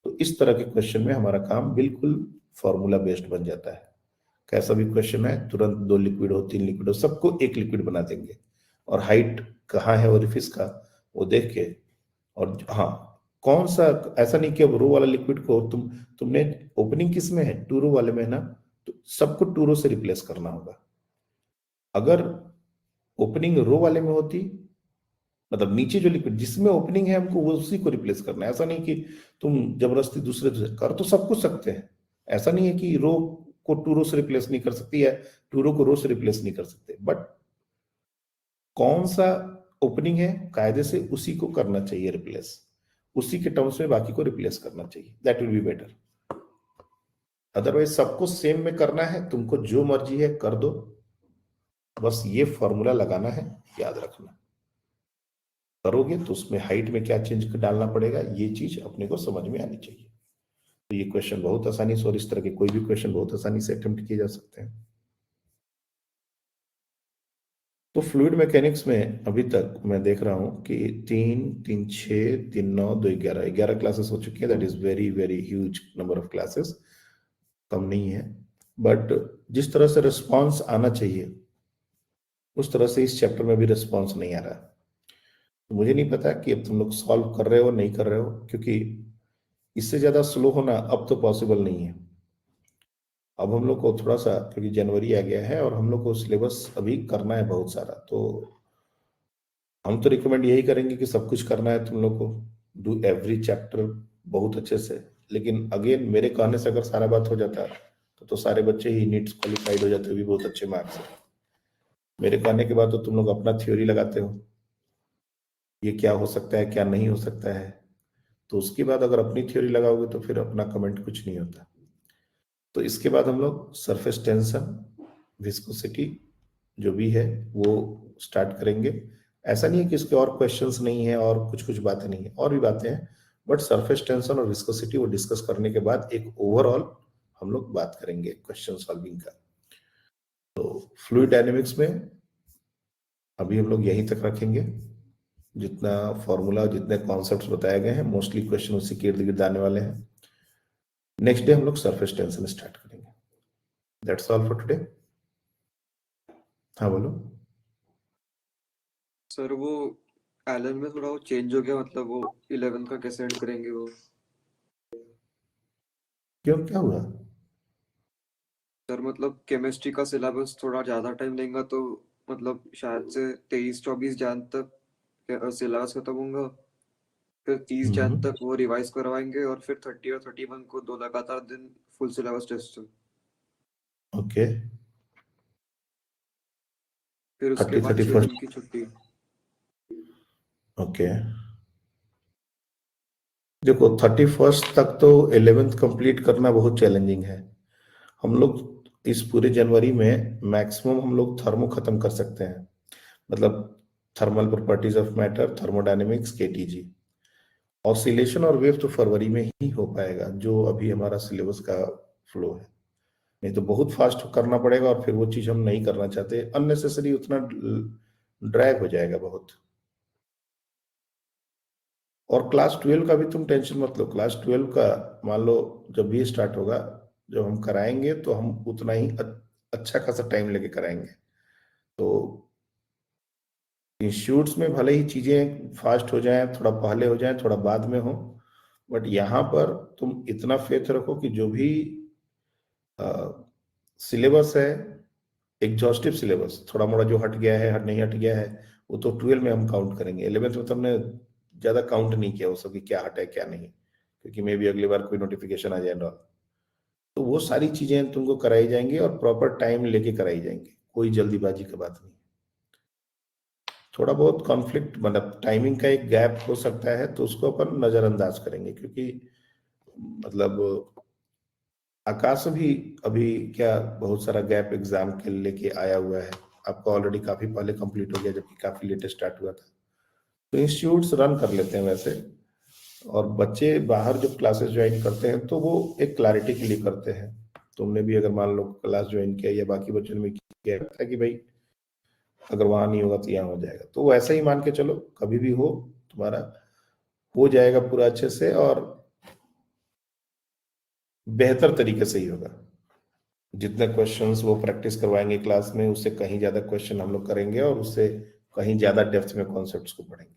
तो इस तरह के क्वेश्चन में हमारा काम बिल्कुल फॉर्मूला बेस्ड बन जाता है। कैसा भी क्वेश्चन है, तुरंत 2 लिक्विड हो, 3 लिक्विड हो, सबको एक लिक्विड बना देंगे, और हाइट कहाँ है ओरिफिस का वो देख के, और हाँ कौन सा, ऐसा नहीं कि अब रो वाला लिक्विड को तुमने ओपनिंग किस में है, 2 रो वाले में है ना, तो सबको 2 रो से रिप्लेस करना होगा। अगर ओपनिंग रो वाले में होती, मतलब नीचे जो लिक्विड जिसमें ओपनिंग है हमको वो उसी को रिप्लेस करना है। ऐसा नहीं कि तुम जबरदस्ती दूसरे कर तो सब कुछ सकते हैं। ऐसा नहीं है कि रो को 2 रो से रिप्लेस नहीं कर सकती है, 2 रो को रो से रिप्लेस नहीं कर सकते, बट कौन सा ओपनिंग है कायदे से उसी को करना चाहिए रिप्लेस, उसी के टर्म्स में बाकी को रिप्लेस करना चाहिए, that will be better. Otherwise सबको सेम में करना है, तुमको जो मर्जी है कर दो, बस ये फॉर्मूला लगाना है, याद रखना। करोगे तो उसमें हाइट में क्या चेंज डालना पड़ेगा, ये चीज अपने को समझ में आनी चाहिए। तो ये क्वेश्चन बहुत आसानी से, और इस तरह के कोई भी क्वेश्चन बहुत आसानी से अटेम्प्ट किए जा सकते हैं। तो फ्लूइड मैकेनिक्स में अभी तक मैं देख रहा हूं कि 3, 6, 3, 9, 2, 11 क्लासेस हो चुकी है। That is very very huge number of classes, कम नहीं है, बट जिस तरह से रिस्पॉन्स आना चाहिए उस तरह से इस चैप्टर में भी रिस्पॉन्स नहीं आ रहा। तो मुझे नहीं पता कि अब तुम लोग सॉल्व कर रहे हो नहीं कर रहे हो, क्योंकि इससे ज्यादा स्लो होना अब तो पॉसिबल नहीं है। अब हम लोग को थोड़ा सा, क्योंकि जनवरी आ गया है और हम लोग को सिलेबस अभी करना है बहुत सारा, तो हम तो रिकमेंड यही करेंगे कि सब कुछ करना है तुम लोग को, डू एवरी चैप्टर बहुत अच्छे से। लेकिन अगेन मेरे कहने से अगर सारा बात हो जाता तो सारे बच्चे ही नीट्स क्वालिफाइड हो जाते भी बहुत अच्छे मार्क्स से। मेरे कहने के बाद तो तुम लोग अपना थ्योरी लगाते हो, ये क्या हो सकता है क्या नहीं हो सकता है, तो उसके बाद अगर अपनी थ्योरी लगाओगे तो फिर अपना कमेंट कुछ नहीं होता। तो इसके बाद हम लोग सरफेस टेंशन, विस्कोसिटी जो भी है वो स्टार्ट करेंगे। ऐसा नहीं है कि इसके और क्वेश्चंस नहीं है और कुछ कुछ बातें नहीं है, और भी बातें हैं, बट सरफेस टेंशन और विस्कोसिटी वो डिस्कस करने के बाद एक ओवरऑल हम लोग बात करेंगे क्वेश्चन सॉल्विंग का। तो फ्लूइड डायनेमिक्स में अभी हम लोग यहीं तक रखेंगे। जितना फॉर्मूला, जितने कॉन्सेप्ट्स बताए गए हैं, मोस्टली क्वेश्चन उसी के इर्द गिर्द आने वाले हैं। नेक्स्ट डे हम लोग सरफेस टेंशन स्टार्ट करेंगे। That's all for today. हाँ बोलो। सर वो एलन में थोड़ा वो चेंज हो गया, मतलब वो 11 का कैसे एंड करेंगे वो? क्यों, क्या हुआ? सर मतलब केमिस्ट्री का सिलेबस थोड़ा ज्यादा टाइम लेगा, तो मतलब शायद से 23-24 जन तक सिलेबस खत्म होगा, फिर 30 जन तक वो रिवाइज करवाएंगे, और फिर 30 और 31 को 2 लगातार दिन फुल सिलेबस टेस्ट। ओके, फिर उसके 30, बाद 6 31। दिन की छुट्टी। ओके, देखो 31 तक तो 11th कंप्लीट करना बहुत चैलेंजिंग है। हम लोग इस पूरे जनवरी में मैक्सिमम हम लोग थर्मो खत्म कर सकते हैं, मतलब thermal properties of matter, thermodynamics, KTG. Oscillation और वेव तो फरवरी में ही हो पाएगा, जो अभी हमारा सिलेबस का फ्लो है। नहीं तो बहुत फास्ट करना पड़ेगा और फिर वो चीज हम नहीं करना चाहते, अननेसेसरी उतना ड्रैग हो जाएगा बहुत। और क्लास 12 का भी तुम टेंशन मत लो। क्लास 12 का मान लो जब भी स्टार्ट होगा, जब हम कराएंगे तो हम उतना ही अच्छा खासा टाइम लेके कराएंगे। तो इंस्टीट्यूट्स में भले ही चीजें फास्ट हो जाएं, थोड़ा पहले हो जाएं, थोड़ा बाद में हो, बट यहाँ पर तुम इतना फेथ रखो कि जो भी सिलेबस है, एग्जॉस्टिव सिलेबस, थोड़ा मोड़ा जो हट गया है, हट नहीं हट गया है, वो तो 12 में हम काउंट करेंगे। 11th में तो हमने ज्यादा काउंट नहीं किया वो सब कि क्या हटा है क्या नहीं, क्योंकि मे भी अगली बार कोई नोटिफिकेशन आ जाए ना। तो वो सारी चीजें तुमको कराई जाएंगी और प्रॉपर टाइम लेके कराई जाएंगी, कोई जल्दीबाजी की बात नहीं। थोड़ा बहुत कॉन्फ्लिक्ट, मतलब टाइमिंग का एक गैप हो सकता है, तो उसको अपन नजरअंदाज करेंगे, क्योंकि मतलब आकाश भी अभी क्या बहुत सारा गैप एग्जाम के लेके आया हुआ है। आपका ऑलरेडी काफी पहले कंप्लीट हो गया, जबकि काफी लेट स्टार्ट हुआ था। तो इंस्टीट्यूट्स रन कर लेते हैं वैसे, और बच्चे बाहर जो क्लासेस ज्वाइन करते हैं तो वो एक क्लैरिटी के लिए करते हैं। तुमने भी अगर मान लो क्लास ज्वाइन किया या बाकी बच्चों ने भी किया था कि भाई अगर वहां नहीं होगा तो यहाँ हो जाएगा, तो वैसा ही मान के चलो, कभी भी हो तुम्हारा हो जाएगा पूरा अच्छे से और बेहतर तरीके से ही होगा। जितने क्वेश्चंस वो प्रैक्टिस करवाएंगे क्लास में, उससे कहीं ज्यादा क्वेश्चन हम लोग करेंगे और उससे कहीं ज्यादा डेप्थ में कॉन्सेप्ट्स को पढ़ेंगे।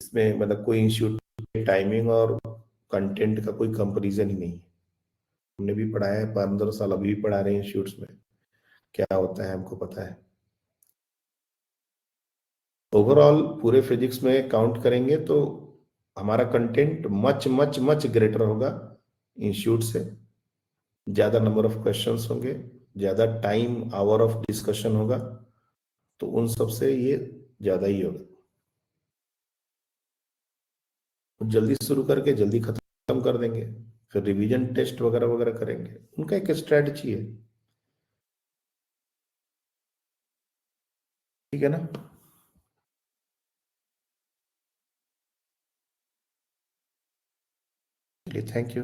इसमें मतलब कोई इंस्टीट्यूट टाइमिंग और कंटेंट का कोई कंपैरिजन ही नहीं है। हमने भी पढ़ाया है 15 साल, अभी भी पढ़ा रहे हैं इंस्टीट्यूट्स में, क्या होता है हमको पता है। ओवरऑल पूरे फिजिक्स में काउंट करेंगे तो हमारा content much much much greater होगा इंस्टीट्यूट से। ज्यादा नंबर ऑफ क्वेश्चंस होंगे, ज्यादा टाइम आवर ऑफ डिस्कशन होगा, तो उन सब से ये ज्यादा ही होगा। जल्दी शुरू करके जल्दी खत्म कर देंगे, फिर रिवीजन टेस्ट वगैरह वगैरह करेंगे, उनका एक स्ट्रेटजी है। ठीक है ना? चलिए, थैंक यू।